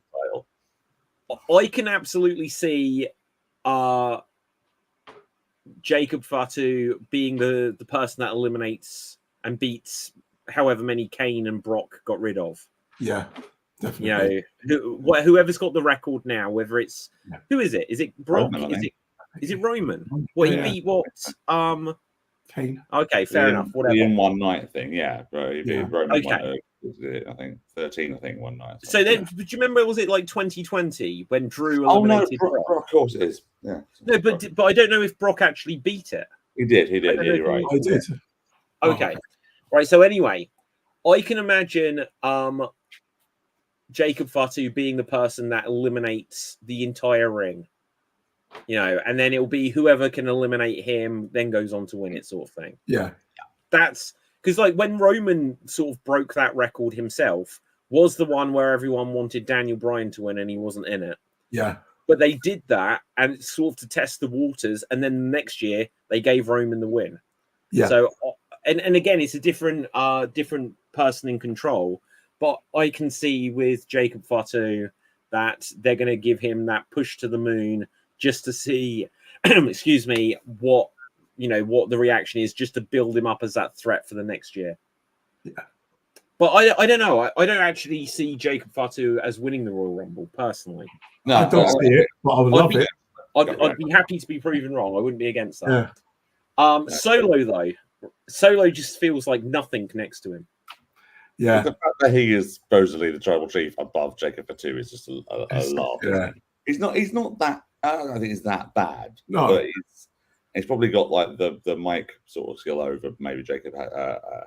I can absolutely see Jacob Fatu being the person that eliminates and beats however many Kane and Brock got rid of. Yeah, definitely. You know, whoever's got the record now, whether it's who is it? Is it Brock? Roman, Is it Roman? Well, he beat what? Kane. Okay, fair enough. Whatever. The in one night thing, yeah. Roman Okay. I think 13. I think one night. So then, do you remember? Was it like 2020 when Drew Oh eliminated no, Brock, of course it is. Yeah. No, but I don't know if Brock actually beat it. He did. You're right. I did. Okay. Right. So anyway, I can imagine Jacob Fatu being the person that eliminates the entire ring. You know, and then it'll be whoever can eliminate him, then goes on to win it, sort of thing. Yeah. That's because, like, when Roman sort of broke that record himself, was the one where everyone wanted Daniel Bryan to win and he wasn't in it. Yeah. But they did that and sort of to test the waters, and then the next year they gave Roman the win. Yeah. So, and again, it's a different person in control. But I can see with Jacob Fatu that they're going to give him that push to the moon just to see, excuse me, what the reaction is, just to build him up as that threat for the next year. Yeah. But I don't know. I don't actually see Jacob Fatu as winning the Royal Rumble personally. No, I don't see it, but I would love it. I'd be happy to be proven wrong. I wouldn't be against that. Yeah. Solo though, Solo just feels like nothing next to him. Yeah, the fact that he is supposedly the tribal chief above Jacob Fatu is just a laugh. Yeah, he's not that. I don't think he's that bad. No, but He's probably got like the mic sort of skill over maybe Jacob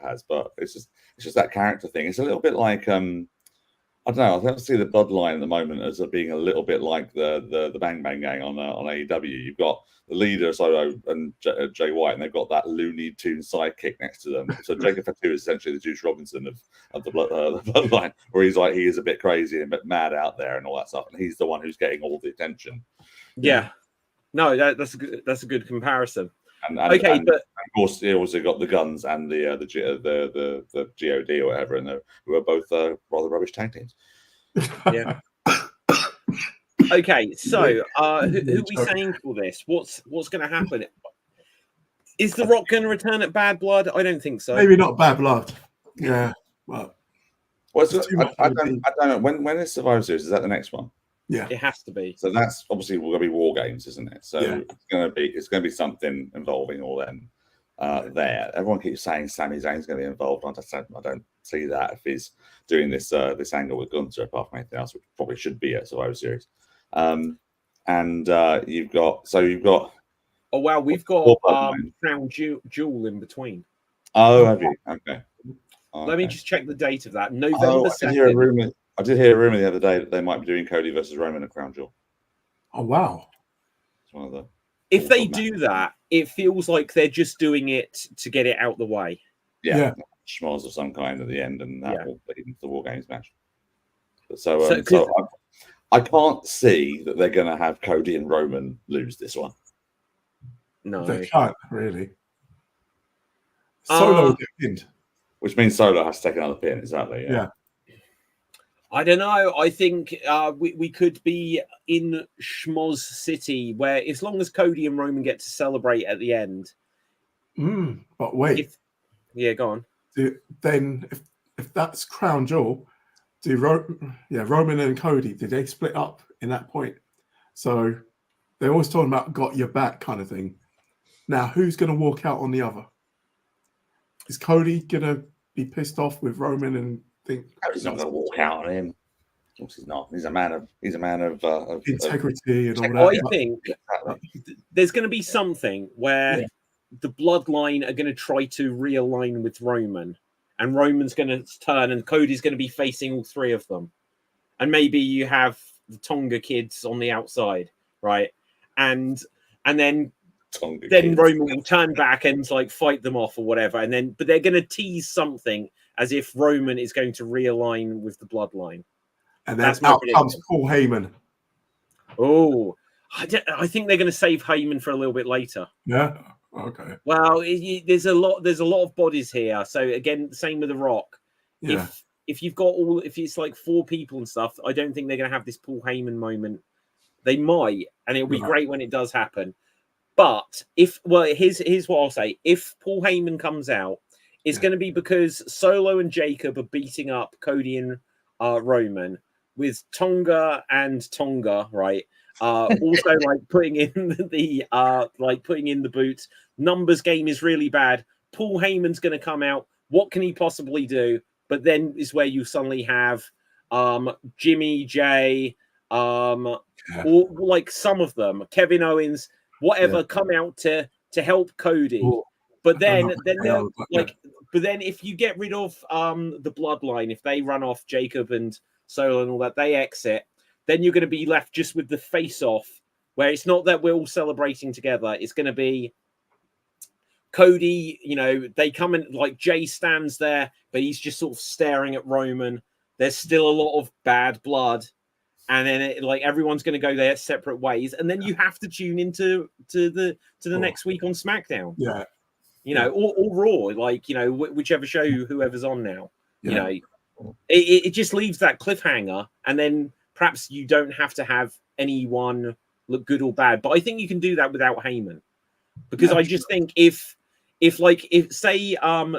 has, but it's just that character thing. It's a little bit like I don't know. I don't see the bloodline at the moment as being a little bit like the Bang Bang Gang on AEW. You've got the leader Solo and Jay White, and they've got that Looney Tune sidekick next to them. So Jacob Fatu is essentially the Juice Robinson of the bloodline, where he is a bit crazy and a bit mad out there and all that stuff, and he's the one who's getting all the attention. Yeah. No, that's a good comparison. And but of course, he also got the Guns and the God or whatever, and who are both rather rubbish tag teams. Yeah. Okay, so who are we saying for this? What's going to happen? Is The Rock going to return at Bad Blood? I don't think so. Maybe not Bad Blood. Yeah, but I don't know. When is Survivor Series? Is that the next one? Yeah, it has to be. So that's obviously going to be War Games, isn't it? So it's going to be something involving all them there. Everyone keeps saying Sami Zayn's going to be involved. I don't see that if he's doing this angle with Gunther, apart from anything else, which probably should be at Survivor Series. And you've got. Oh wow, we've got Crown Jewel in between. Oh, have you? Okay. Let me just check the date of that. November 2nd. I did hear a rumor the other day that they might be doing Cody versus Roman at Crown Jewel. Oh wow! It's one of the. If they do that, it feels like they're just doing it to get it out the way. Yeah. Schmoz of some kind at the end, and that will be the War Games match. So I can't see that they're going to have Cody and Roman lose this one. No, they can't really. Solo pinned, which means Solo has to take another pin. Exactly. Yeah. I don't know. I think we could be in Schmoz City, where as long as Cody and Roman get to celebrate at the end. But wait. Go on. Then if that's Crown Jewel, Roman and Cody, did they split up in that point? So they're always talking about got your back kind of thing. Now, who's going to walk out on the other? Is Cody going to be pissed off with Roman and think Cody's not going to walk out on him? Of course he's not. He's a man of integrity and all that. I think there's going to be something where the bloodline are going to try to realign with Roman, and Roman's going to turn, and Cody's going to be facing all three of them, and maybe you have the Tonga kids on the outside, right? And then Roman will turn back and fight them off or whatever, but they're going to tease something as if Roman is going to realign with the bloodline. And then out comes Paul Heyman. Oh, I think they're going to save Heyman for a little bit later. Yeah. Okay. Well, there's a lot of bodies here. So again, same with The Rock. Yeah. If it's like 4 people and stuff, I don't think they're going to have this Paul Heyman moment. They might, and it'll be great when it does happen. But here's what I'll say: if Paul Heyman comes out, it's going to be because Solo and Jacob are beating up Cody and Roman, with Tonga, right? Also putting in the boots. Numbers game is really bad. Paul Heyman's going to come out. What can he possibly do? But then is where you suddenly have Jimmy Jay, or some of them, Kevin Owens, whatever, come out to help Cody. But then if you get rid of the bloodline, if they run off Jacob and Solo and all that, they exit, then you're going to be left just with the face-off, where it's not that we're all celebrating together. It's going to be Cody, they come in, Jay stands there, but he's just sort of staring at Roman. There's still a lot of bad blood. And then everyone's going to go their separate ways. And then you have to tune into the next week on SmackDown. Yeah. Or Raw, whichever show whoever's on now. It just leaves that cliffhanger, and then perhaps you don't have to have anyone look good or bad. But I think you can do that without Heyman, because I just think if say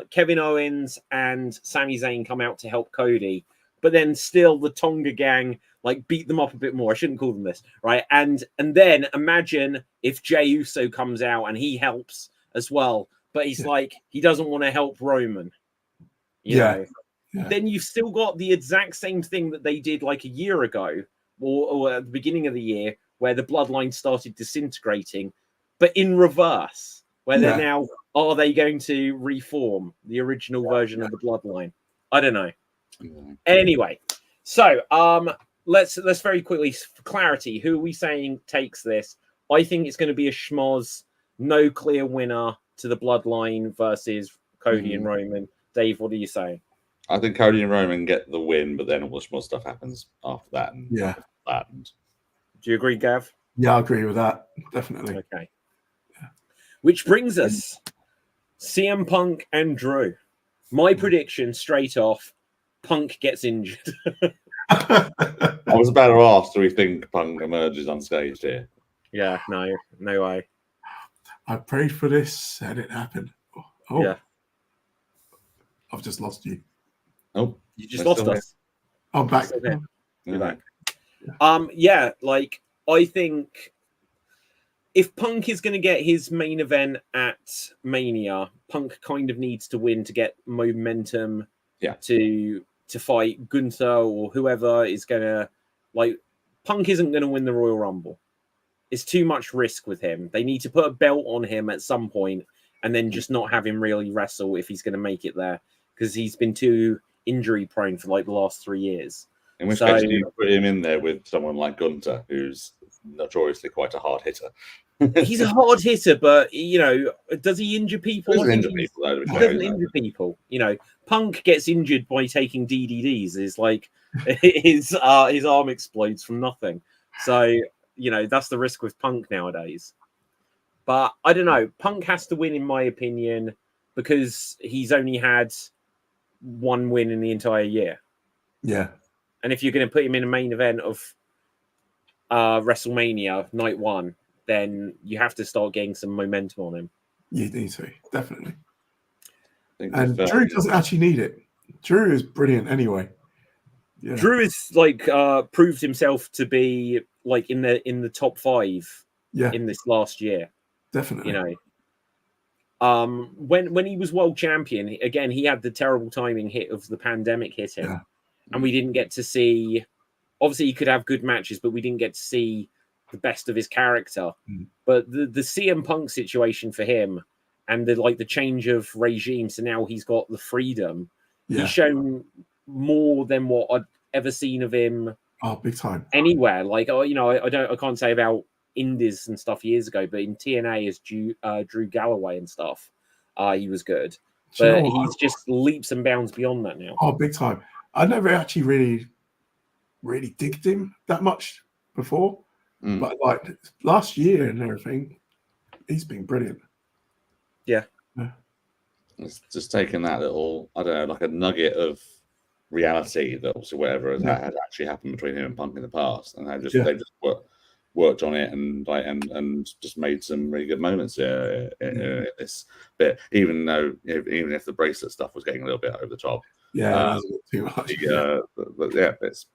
Kevin Owens and Sami Zayn come out to help Cody, but then still the Tonga gang beat them up a bit more. I shouldn't call them this, right? And then imagine if Jey Uso comes out and he helps as well, but he's he doesn't want to help Roman. You know? Then you've still got the exact same thing that they did a year ago, or at the beginning of the year, where the bloodline started disintegrating. but in reverse, where Yeah. they're now, are they going to reform the original version of the Bloodline? I don't know. Anyway, so let's very quickly, for clarity, who are we saying takes this? I think it's going to be a schmoz, no clear winner to the Bloodline versus Cody and Roman. Dave, what are you saying? I think Cody and Roman get the win, but then all the more stuff happens after that. And Yeah. Do you agree, Gav? Yeah, I agree with that. Definitely. Okay. Which brings us CM Punk and Drew. My prediction straight off, Punk gets injured. I was about to ask, do we think Punk emerges unscathed here? Yeah, no way. I prayed for this and it happened. Oh, yeah. I've just lost you. Oh, you just lost us. I'm back. You're back. Yeah, like I think if Punk is going to get his main event at Mania, Punk kind of needs to win to get momentum. Yeah. To fight Gunther or whoever is going to, like, Punk isn't going to win the Royal Rumble. It's too much risk with him. They need to put a belt on him at some point and then just not have him really wrestle if he's going to make it there, because he's been too injury prone for like the last 3 years. In which case, you put him in there with someone like Gunther, who's notoriously quite a hard hitter. He's a hard hitter, but you know, does he injure people? He doesn't injure people. You know, Punk gets injured by taking DDDs. Is like his arm explodes from nothing. So you know that's the risk with Punk nowadays. But I don't know. Punk has to win, in my opinion, because he's only had one win in the entire year. Yeah. And if you're going to put him in a main event of WrestleMania night one, then you have to start getting some momentum on him. You need to, definitely. And Drew doesn't actually need it. Drew is brilliant anyway. Yeah. Drew is like proved himself to be like in the top 5 in this last year. Definitely. You know. When he was world champion, again, he had the terrible timing hit of the pandemic hit him. Yeah. And we didn't get to see, obviously he could have good matches, but we didn't get to see the best of his character. But the CM Punk situation for him and the change of regime, so now he's got the freedom. He's shown more than what I'd ever seen of him. Oh, big time. Anywhere. Like, you know, I can't say about Indies and stuff years ago, but in TNA as Drew Galloway and stuff, he was good. But he's just leaps and bounds beyond that now. Oh, big time. I never actually really digged him that much before. But like last year and everything, he's been brilliant. Yeah. It's just taking that little, I don't know, like a nugget of reality that obviously whatever has actually happened between him and Punk in the past, and they've just worked on it and just made some really good moments in this bit, even if the bracelet stuff was getting a little bit over the top. Yeah, too much. But yeah, it's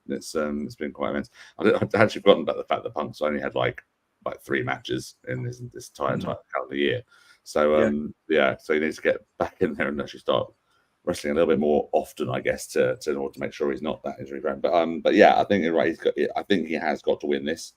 been quite immense. I'd actually forgotten about the fact that Punk's only had like 3 matches in this entire calendar year. So so he needs to get back in there and actually start wrestling a little bit more often, I guess, in order to make sure he's not that injury prone. But yeah, I think you're right. I think he has got to win this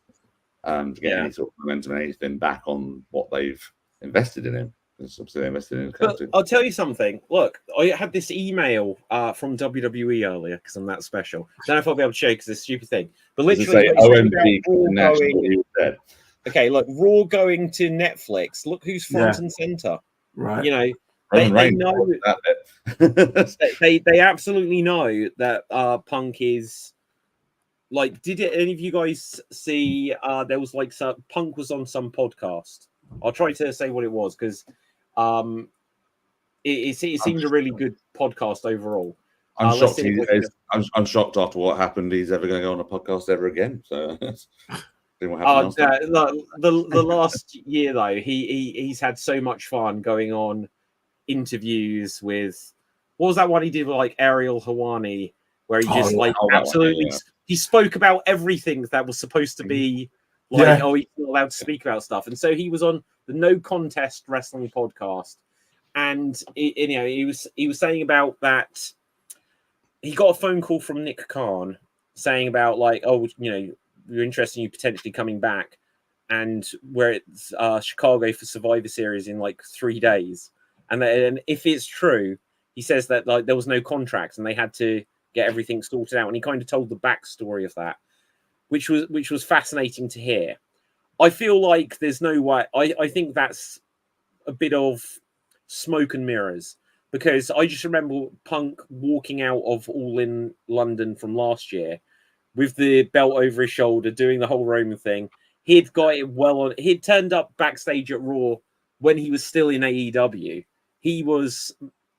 to get any sort of momentum and anything back on what they've invested in him. Obviously, they invested in him. I'll tell you something. Look, I had this email from WWE earlier because I'm that special. Don't know if I'll be able to show you because it's a stupid thing. But literally, okay, look, Raw going to Netflix. Look who's front and center. Right. You know, they know they absolutely know that Punk is like. Did any of you guys see? There was like Punk was on some podcast. I'll try to say what it was because it seemed a really good podcast overall. I'm shocked. I'm shocked after what happened. He's ever going to go on a podcast ever again. So. The last year though, he's had so much fun going on interviews with, what was that one he did with like Ariel Helwani, where he just he spoke about everything that was supposed to be he's not allowed to speak about stuff, and so he was on the No Contest Wrestling podcast, and he was saying about that he got a phone call from Nick Khan saying about like, oh, you know, you're interested in you potentially coming back. and where it's Chicago for Survivor Series in like 3 days. And if it's true, he says that like there was no contract and they had to get everything sorted out. And he kind of told the backstory of that, which was fascinating to hear. I feel like there's no way. I think that's a bit of smoke and mirrors, because I just remember Punk walking out of All In London from last year with the belt over his shoulder, doing the whole Roman thing. He'd got it well on. He'd turned up backstage at Raw when he was still in AEW. He was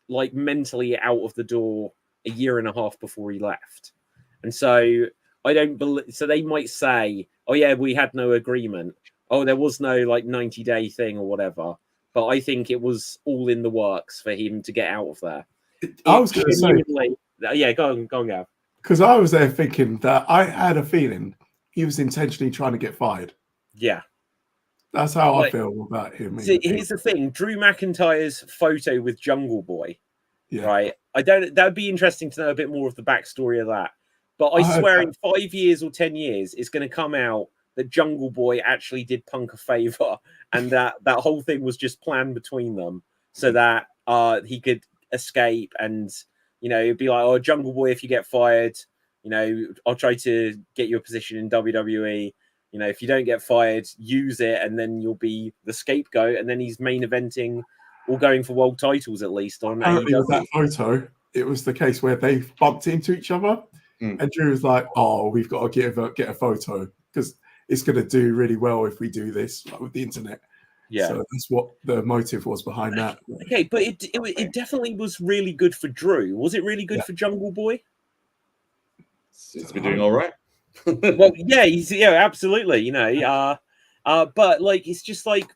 like mentally out of the door a year and a half before he left. And so I don't believe, so they might say, oh yeah, we had no agreement. Oh, there was no like 90-day thing or whatever. But I think it was all in the works for him to get out of there. I was going to say, yeah, go on, Gav. Because I was there thinking that I had a feeling he was intentionally trying to get fired. Yeah. That's how I feel about him. See, here's the thing: Drew McIntyre's photo with Jungle Boy, right? That would be interesting to know a bit more of the backstory of that. But I swear, in 5 years or 10 years, it's going to come out that Jungle Boy actually did Punk a favor, and that whole thing was just planned between them, so that he could escape, and it'd be like, oh, Jungle Boy, if you get fired, I'll try to get you a position in WWE. If you don't get fired, use it, and then you'll be the scapegoat, and then he's main eventing or going for world titles at least on Apparently AEW. with that photo, it was the case where they bumped into each other, and Drew was like, "Oh, we've got to get a photo because it's going to do really well if we do this with the internet." Yeah, so that's what the motive was behind that. Okay, but it definitely was really good for Drew. Was it really good for Jungle Boy? Seems to be doing all right. Well, yeah, absolutely. But like, it's just like,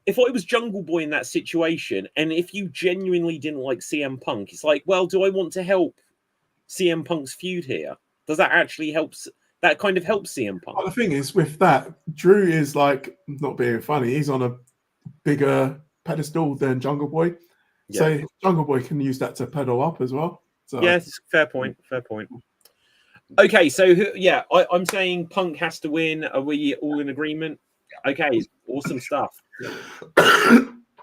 if I was Jungle Boy in that situation, and if you genuinely didn't like CM Punk, it's like, well, do I want to help CM Punk's feud here? Does that actually help? That kind of helps CM Punk. Well, the thing is, with that, Drew is like, not being funny, he's on a bigger pedestal than Jungle Boy. Yeah. So Jungle Boy can use that to pedal up as well. So yes, fair point. Okay, so I'm saying Punk has to win. Are we all in agreement? Okay, awesome stuff.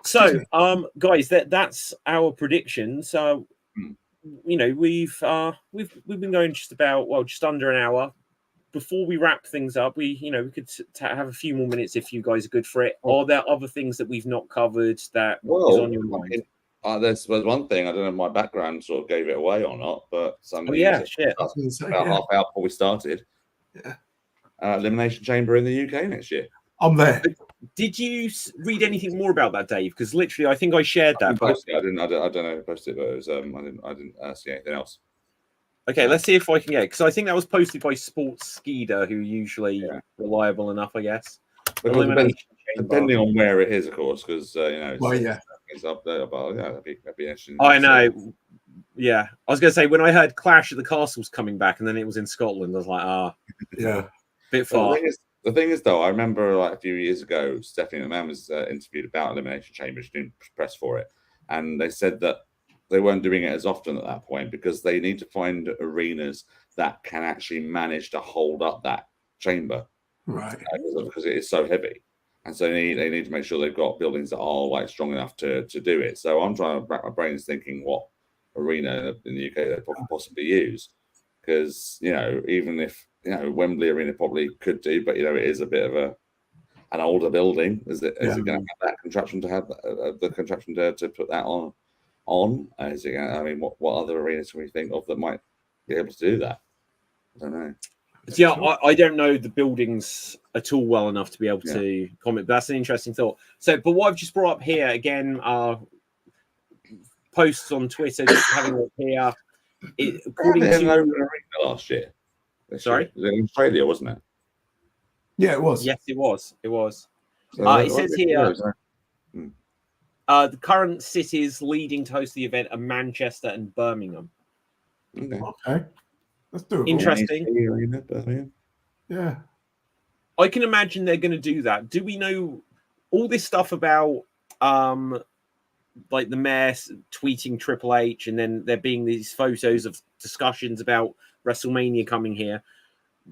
So, guys, that's our prediction. So, we've been going just under an hour. Before we wrap things up, we could have a few more minutes if you guys are good for it. Are there other things that we've not covered that is on your mind? There's one thing, I don't know if my background sort of gave it away or not, but about half hour before we started. Yeah. Elimination Chamber in the UK next year. I'm there. Did you read anything more about that, Dave? Because literally, I think I shared that. I don't know who posted it, but it was, I didn't see anything else. Okay, let's see if I can get it, because I think that was posted by Sports Skeeter, who usually reliable enough, I guess. Depending on where it is, of course, because it's up there. But that'd be interesting. I know. Yeah, I was going to say, when I heard Clash at the Castle's coming back, and then it was in Scotland, I was like, bit far. The thing is, though, I remember like a few years ago, Stephanie McMahon was interviewed about Elimination Chamber. She didn't press for it, and they said that they weren't doing it as often at that point because they need to find arenas that can actually manage to hold up that chamber, right? Because it is so heavy, and so they need to make sure they've got buildings that are like strong enough to do it. So I'm trying to rack my brains thinking what arena in the UK they probably possibly use, because even if Wembley Arena probably could do, but it is a bit of an older building. Is it going to have that contraption to have the contraption to put that on? Is it? I mean, what other arenas can we think of that might be able to do that? I don't know. Yeah, I don't know the buildings at all well enough to be able to comment. But that's an interesting thought. So, but what I've just brought up here again are posts on Twitter. Just having a look here. According to last year. Sorry, it was in Australia, wasn't it? Yeah, it was. Yes, it was. It was. So it says here. The current cities leading to host the event are Manchester and Birmingham. Okay. Let's do it. Interesting. Yeah. I can imagine they're going to do that. Do we know all this stuff about like the mayor tweeting Triple H, and then there being these photos of discussions about WrestleMania coming here?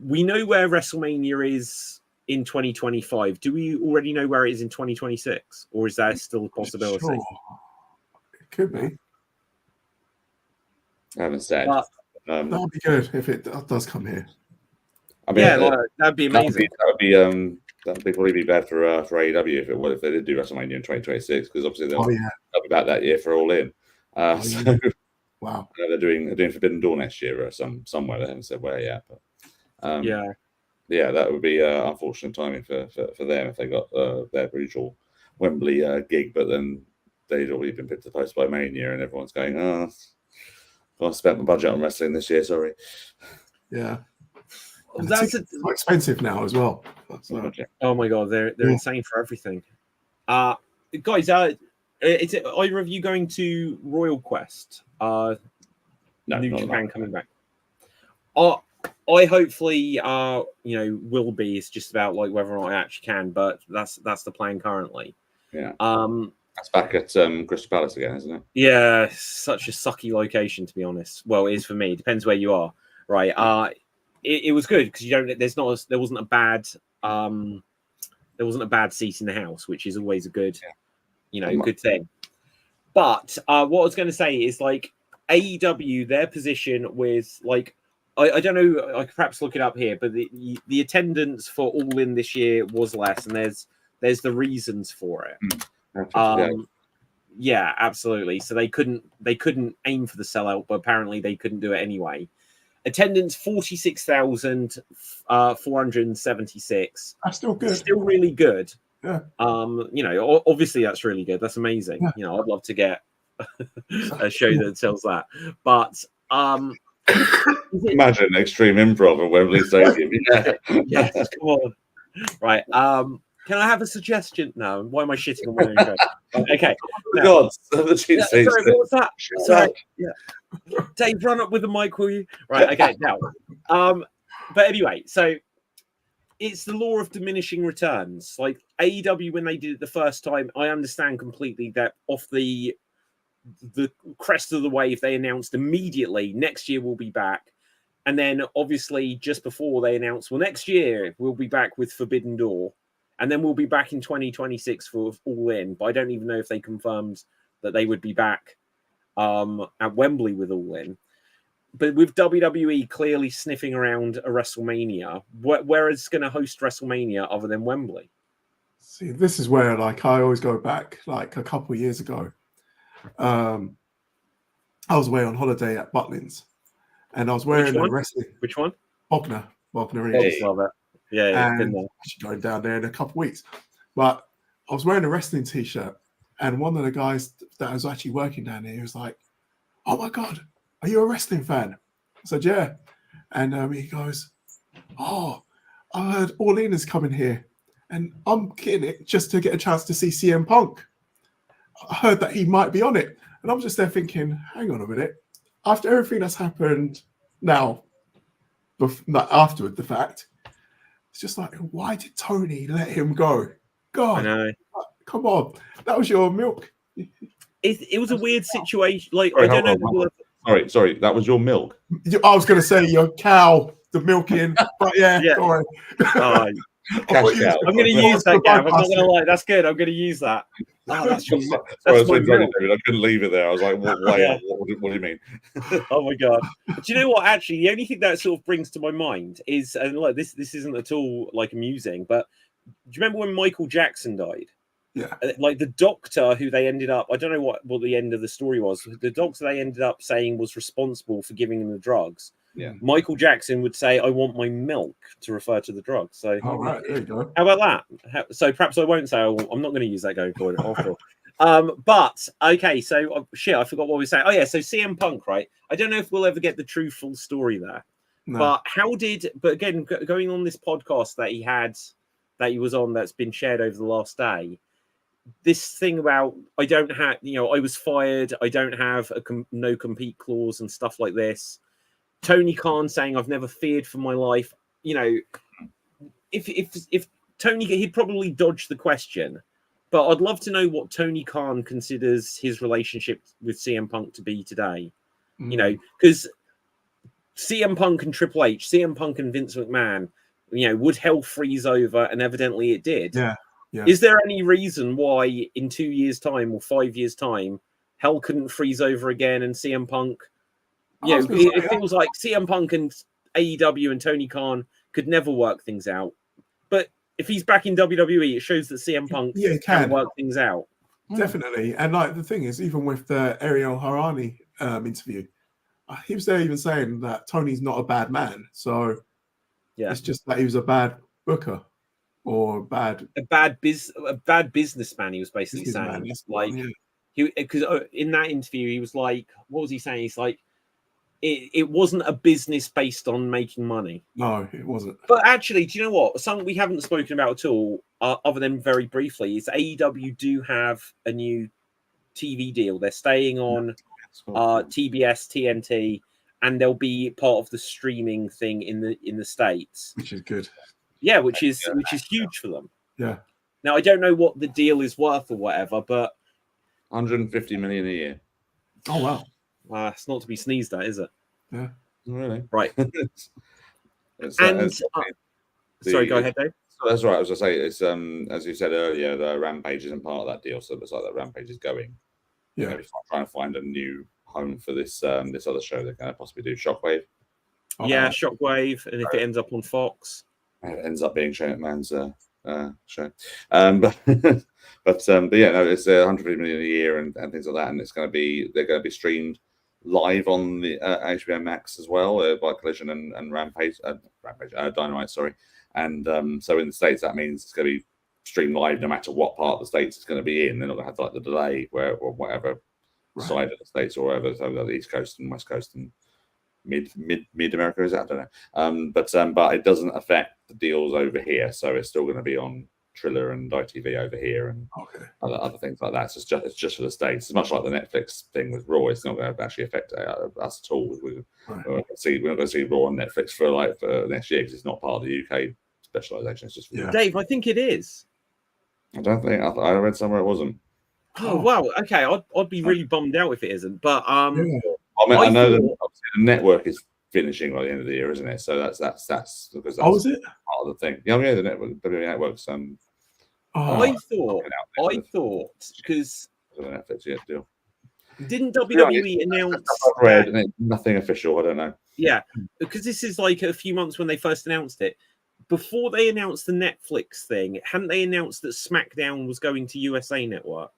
We know where WrestleMania is in 2025. Do we already know where it is in 2026, or is that still a possibility? Sure. It could be. I haven't said. But, That'd be good if it does come here. I mean, yeah, like, that'd be amazing. That'd probably be bad for AEW if they did do WrestleMania in 2026, because obviously they'll be back that year for All In. So wow, they're doing Forbidden Door next year or somewhere. They haven't said where yet, but yeah, that would be unfortunate timing for them if they got their brutal Wembley gig, but then they'd already been picked to the post by Mania, and everyone's going, "Oh, I spent my budget on wrestling this year. Sorry." Yeah, That's so expensive now as well. Oh my god, they're insane for everything. Guys, is it either of you going to Royal Quest? No, New Japan coming back. I hopefully will be. It's just about like whether or not I actually can, but that's the plan currently. Yeah. That's back at Crystal Palace again, isn't it? Yeah, such a sucky location, to be honest. Well, it is for me. It depends where you are, right? It was good because there wasn't a bad seat in the house, which is always a good, good thing. But what I was going to say is like AEW, their position with like I don't know, I could perhaps look it up here, but the attendance for All In this year was less, and there's the reasons for it. Yeah, absolutely. So they couldn't aim for the sellout, but apparently they couldn't do it anyway. Attendance 46,476. That's still good. Still really good. Yeah. Obviously that's really good. That's amazing. Yeah. I'd love to get a show that tells that. But imagine Extreme Improv at Wembley Stadium. Yes, come on. Right. Can I have a suggestion? No. Why am I shitting on my own show? Okay. God, sorry, what was that? Sorry. Yeah. Dave, run up with the mic, will you? Right. Okay. Now, but anyway, so it's the law of diminishing returns. Like AEW, when they did it the first time, I understand completely that off the crest of the wave, they announced immediately next year we'll be back. And then obviously just before they announced, well, next year we'll be back with Forbidden Door. And then we'll be back in 2026 for All In. But I don't even know if they confirmed that they would be back at Wembley with All In. But with WWE clearly sniffing around a WrestleMania, where is going to host WrestleMania other than Wembley? See, this is where like I always go back like a couple of years ago. I was away on holiday at Butlins, and I was wearing a wrestling. Which one? Bognor Hey. Love it. Yeah, and actually going down there in a couple of weeks. But I was wearing a wrestling t-shirt, and one of the guys that was actually working down there, he was like, "Oh my god, are you a wrestling fan?" I said, "Yeah," and he goes, "Oh, I heard All In is coming here, and I'm getting it just to get a chance to see CM Punk. I heard that he might be on it." And I'm just there thinking, hang on a minute. After everything that's happened now, after the fact, it's just like, why did Tony let him go? God, I know. Come on. That was your milk. It was a weird situation. Like, I don't know. Sorry. That was your milk? I was going to say your cow, the milking, but yeah. Sorry. I'm going to use that, Gav. I'm not going to lie. That's good. I'm going to use that. Oh, that's David. I couldn't leave it there. I was like, what do you mean? Oh my god! Do you know what? Actually, the only thing that sort of brings to my mind is, and like this isn't at all like amusing, but do you remember when Michael Jackson died? Yeah. Like the doctor who they ended up, I don't know what the end of the story was. The doctor they ended up saying was responsible for giving him the drugs. Yeah. Michael Jackson would say, "I want my milk," to refer to the drugs. So, all right, there you go. How about that? So perhaps I won't say. I'm not going to use that going forward. But okay, so I forgot what we were saying. Oh yeah, so CM Punk, right? I don't know if we'll ever get the true full story there. No. But again, going on this podcast that he was on, that's been shared over the last day. This thing about I don't have, I was fired. I don't have a no compete clause and stuff like this. Tony Khan saying I've never feared for my life. If Tony, he'd probably dodge the question, but I'd love to know what Tony Khan considers his relationship with CM Punk to be today. Because CM Punk and Triple H, CM Punk and Vince McMahon, would hell freeze over? And evidently it did. Yeah. Yeah. Is there any reason why in 2 years' time or 5 years' time, hell couldn't freeze over again and CM Punk? It feels like CM Punk and AEW and Tony Khan could never work things out. But if he's back in WWE, it shows that CM Punk can work things out. Definitely. And like the thing is, even with the Ariel Harani interview, he was there even saying that Tony's not a bad man. So it's just that he was a bad booker or a bad businessman. He was basically saying, because in that interview he was like, what was he saying? He's like, it wasn't a business based on making money. No, it wasn't. But actually, do you know what? Something we haven't spoken about at all, other than very briefly, is AEW do have a new TV deal. They're staying on TBS, TNT, and they'll be part of the streaming thing in the States, which is good. Yeah, which is huge for them. Yeah. Now I don't know what the deal is worth or whatever, but 150 million a year. Oh wow. It's not to be sneezed at, is it? Yeah. Really? Right. Sorry, go ahead, Dave. So that's right. I was going to say, it's as you said earlier, the Rampage isn't part of that deal, so it looks like that Rampage is going. Yeah. Maybe trying to find a new home for this this other show. They're going to possibly do Shockwave. Yeah, Shockwave, and if it ends up on Fox, it ends up being Shane McMahon's show. But yeah, no, it's 150 million a year and things like that, and they're going to be streamed live on the HBO Max as well by Collision and Rampage, Dynamite, sorry. And so in the States, that means it's going to be streamed live no matter what part of the States it's going to be in. They're not going to have like the delay or whatever side of the States or whatever, so the East Coast and West Coast and mid America is that? I don't know. But it doesn't affect the deals over here, so it's still going to be on Triller and ITV over here and other things like that. So it's just for the States. It's much like the Netflix thing with Raw. It's not going to actually affect us at all. We're not going to see Raw on Netflix for next year because it's not part of the UK specialization. It's just Dave, I think it is. I don't think I read somewhere it wasn't. Oh wow, okay. I'd be really bummed out if it isn't. But I mean, I know that obviously the network is finishing by the end of the year, isn't it? So that's because that's is it part of the thing. Yeah, the network, WWE Network's. I thought because Netflix deal. Didn't WWE announce? I've read, and nothing official. I don't know. Yeah, because this is like a few months when they first announced it. Before they announced the Netflix thing, hadn't they announced that SmackDown was going to USA Network?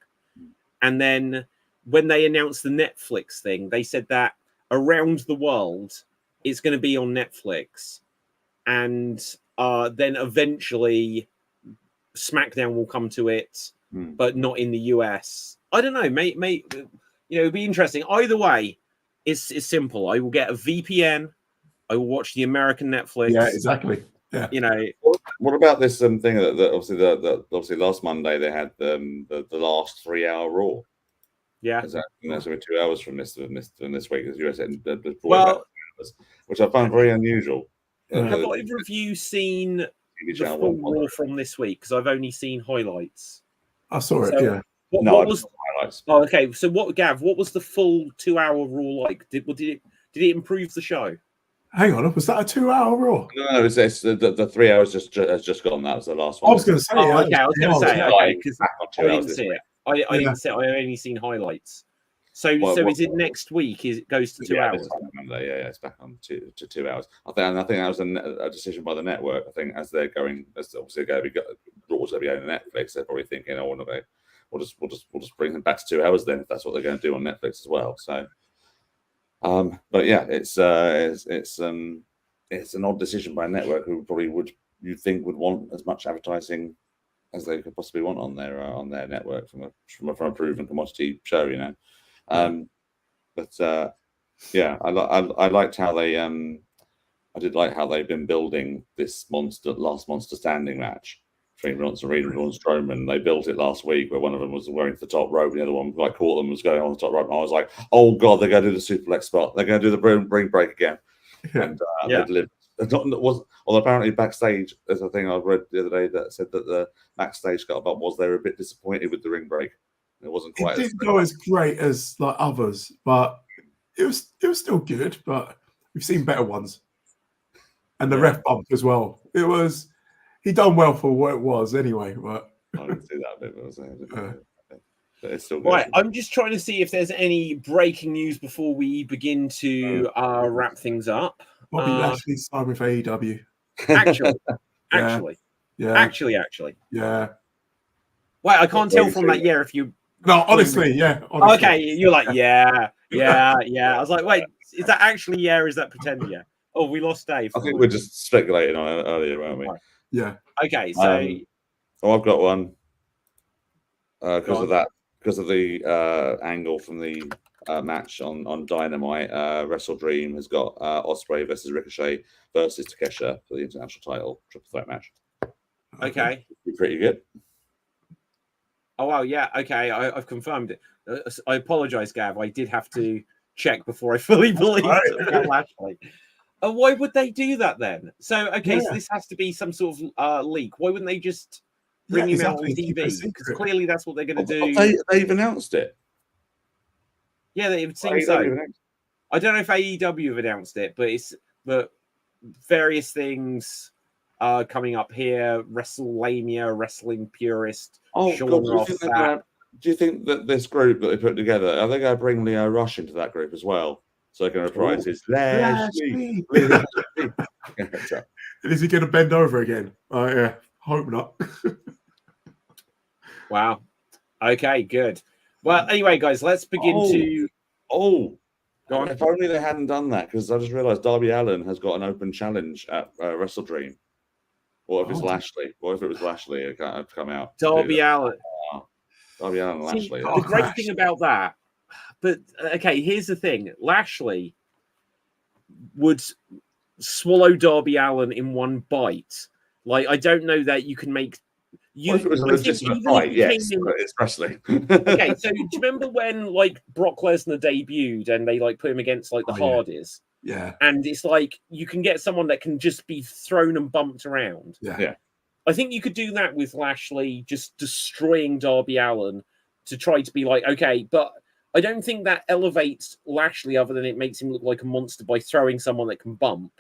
And then when they announced the Netflix thing, they said that around the world it's going to be on Netflix, and then eventually SmackDown will come to it, but not in the US. I don't know, mate. It'd be interesting. Either way, it's simple. I will get a VPN. I will watch the American Netflix. Yeah, exactly. Yeah. What about this thing that obviously last Monday they had the last 3 hour Raw. Yeah, that's going to be 2 hours from this week as USA, which I found very unusual. Have either of you seen the full Raw from this week? Because I've only seen highlights. I saw it. Yeah. What was highlights? Oh, okay. So Gav? What was the full 2 hour Raw like? Did it improve the show? Hang on, was that a 2 hour Raw? No, it's the 3 hours has just gone. That was the last one. I was going to say. I was going to say because I didn't see it. I didn't see it. I only seen highlights. So is it next week? It goes to 2 hours? Monday, it's back on to 2 hours. I think that was a decision by the network. I think as obviously going to be Raw's going to be going to Netflix, they're probably thinking, we'll just bring them back to 2 hours then if that's what they're going to do on Netflix as well. So. But yeah, it's an odd decision by a network who probably would want as much advertising as they could possibly want on their network from a proven commodity show, But I liked how they I did like how they've been building this last monster standing match between Bronson Reed and Braun Strowman. They built it last week where one of them was wearing the top rope, the other one caught them was going on the top rope. And I was like, oh god, they're going to do the suplex spot. They're going to do the ring break again. And they delivered. Well, apparently backstage, there's a thing I read the other day that said that the backstage got about was they were a bit disappointed with the ring break. It wasn't quite. It didn't go as great as like others, but it was still good. But we've seen better ones. and the ref bump as well. It was he done well for what it was anyway. But I didn't see that bit, but it's still good. Right, I'm just trying to see if there's any breaking news before we begin to wrap things up. Bobby Lashley signed with AEW. Actually, Yeah. actually. Yeah. Wait, I can't tell from that. Yeah, if you. No, honestly, yeah. Honestly. Okay, you're like, yeah. I was like, wait, is that actually yeah? Or is that pretend yeah? Oh, we lost Dave. I think we're just speculating on it earlier, weren't we? Right. Yeah. Okay, so. I've got one because of the angle from the match on Dynamite. Wrestle Dream has got Ospreay versus Ricochet versus Takeshita for the international title triple threat match. Okay. Pretty good. Oh wow, yeah. Okay, I've confirmed it. I apologize, Gav. I did have to check before I fully believed about Lashley. Why would they do that then? So so this has to be some sort of leak. Why wouldn't they just bring him out on TV? Because clearly that's what they're going to do. They've announced it. Yeah, it would seem so. I don't know if AEW have announced it, but various things are coming up here. WrestleMania, Wrestling Purist. Oh God, do you think that this group that they put together, are they going to bring Leo Rush into that group as well? So they can reprise his Lashley. Is he going to bend over again? Yeah, hope not. Wow. Okay, good. Well, anyway, guys, let's begin to. Go on. If only they hadn't done that, because I just realised Darby Allin has got an open challenge at Wrestle Dream. What if it's Lashley? What if it was Lashley who can't have come out? Darby Allin. Darby Allin and Lashley. The great thing about that, but okay, here's the thing: Lashley would swallow Darby Allin in one bite. Like, I don't know that you can make. What if it was a legitimate fight? Yes, but it's wrestling. Okay, so do you remember when like Brock Lesnar debuted and they like put him against like the Hardys? Yeah. And it's like you can get someone that can just be thrown and bumped around. Yeah. I think you could do that with Lashley, just destroying Darby Allin to try to be like, okay, but I don't think that elevates Lashley other than it makes him look like a monster by throwing someone that can bump,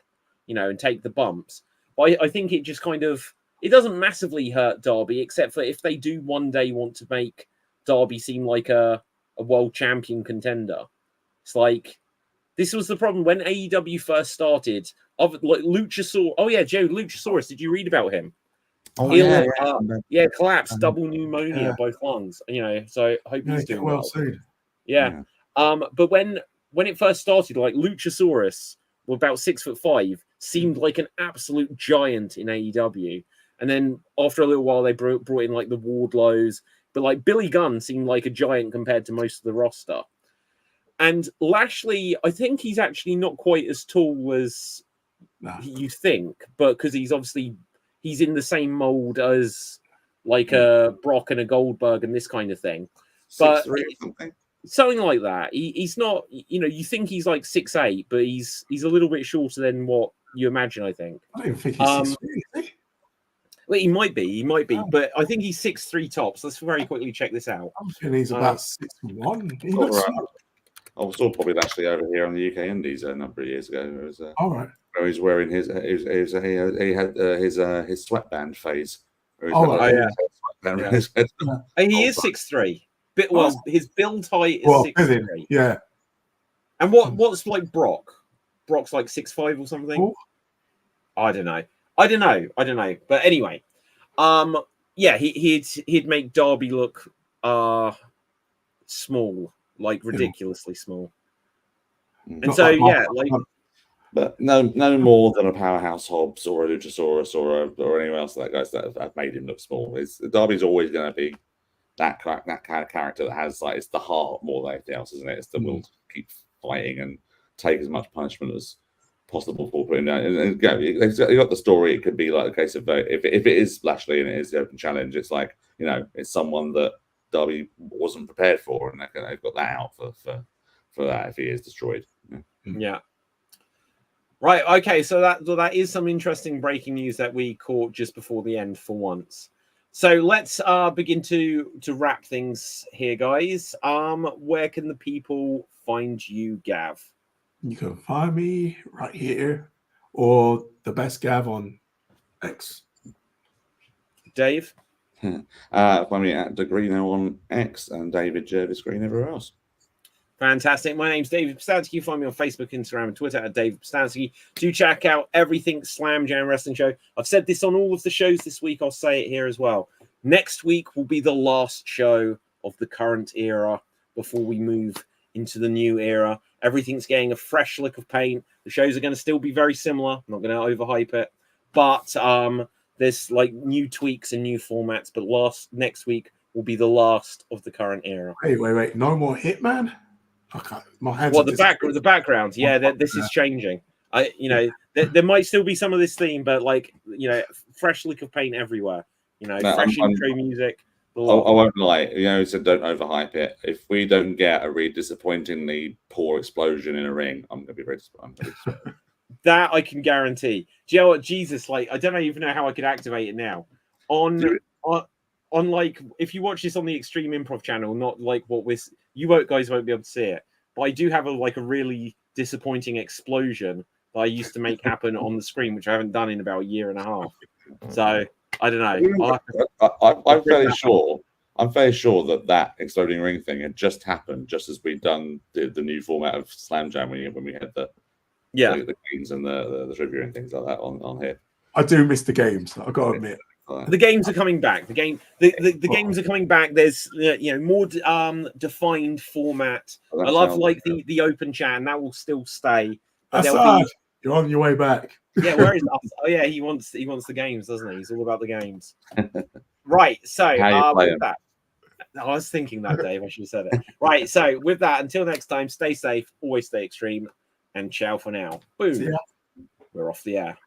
and take the bumps. But I think it just kind of, it doesn't massively hurt Darby, except for if they do one day want to make Darby seem like a world champion contender. It's like, this was the problem when AEW first started. Of like Luchasaurus. Oh yeah, Joe, Luchasaurus. Did you read about him? Collapsed, double pneumonia, both lungs. So I hope he's doing well soon. Yeah. But when it first started, like Luchasaurus, with about 6'5", seemed like an absolute giant in AEW. And then after a little while, they brought in like the Wardlows, but like Billy Gunn seemed like a giant compared to most of the roster. And Lashley, I think he's actually not quite as tall as you think, but because he's in the same mold as like a Brock and a Goldberg and this kind of thing. But 6'3" or something. Something like that. He's not, you think he's like 6'8", but he's a little bit shorter than what you imagine, I think. I don't think he's 6'3". Well, he might be, but I think he's 6'3" tops. Let's very quickly check this out. I'm thinking he's about 6'1". He looks small. I saw Bobby Lashley over here on the UK Indies a number of years ago. It was, all right. Where he's wearing he had his sweatband phase. He is 6'3". His build height is 6'3". Yeah. And what's like Brock? Brock's like 6'5" or something. Oh. I don't know. But anyway, he'd make Darby look small, like ridiculously small. And Not so like but no more than a Powerhouse Hobbs or a Luchasaurus or anyone else like that guys that have made him look small. Darby's always going to be that kind of character that has it's the heart more than anything else, isn't it? It's the will to keep fighting and take as much punishment as possible for putting down. And you got the story. It could be like a case of if it is Lashley and it is the open challenge, it's like it's someone that Darby wasn't prepared for, and they've got that out for that if he is destroyed. Yeah. Right. Okay. So that is some interesting breaking news that we caught just before the end for once. So let's begin to wrap things here, guys. Where can the people find you, Gav? You can find me right here or the best Gav on X. Dave? Find me at Degrino on X and David Jervis Green everywhere else. Fantastic. My name's David Pstansky. You find me on Facebook, Instagram, and Twitter at David Pstansky. Do check out everything Slam Jam Wrestling Show. I've said this on all of the shows this week. I'll say it here as well. Next week will be the last show of the current era before we move into the new era. Everything's getting a fresh lick of paint. The shows are going to still be very similar. I'm not going to overhype it. But there's like new tweaks and new formats. But next week will be the last of the current era. Wait. No more Hitman? My hands the background, yeah, this is changing. There might still be some of this theme, but fresh lick of paint everywhere. Fresh intro music. I won't lie. So don't overhype it. If we don't get a really disappointingly poor explosion in a ring, I'm gonna be very disappointed. That I can guarantee. Do you know what? Jesus, I don't even know how I could activate it now. On if you watch this on the Extreme Improv channel, not like what guys won't be able to see it, but I do have a really disappointing explosion that I used to make happen on the screen, which I haven't done in about a year and a half. So I don't know. I'm fairly sure that exploding ring thing had just happened just as we'd done the new format of Slam Jam when we had the games and the trivia and things like that on here. I do miss the games. I've got to admit. The games are coming back. The games are coming back. There's more defined format. Well, I love the open chat, and that will still stay. But you're on your way back. Yeah, where is us? Oh yeah, he wants the games, doesn't he? He's all about the games. Right. So with that, I was thinking that, Dave. I should have said it. Right. So with that, until next time, stay safe, always stay extreme, and ciao for now. Boom. We're off the air.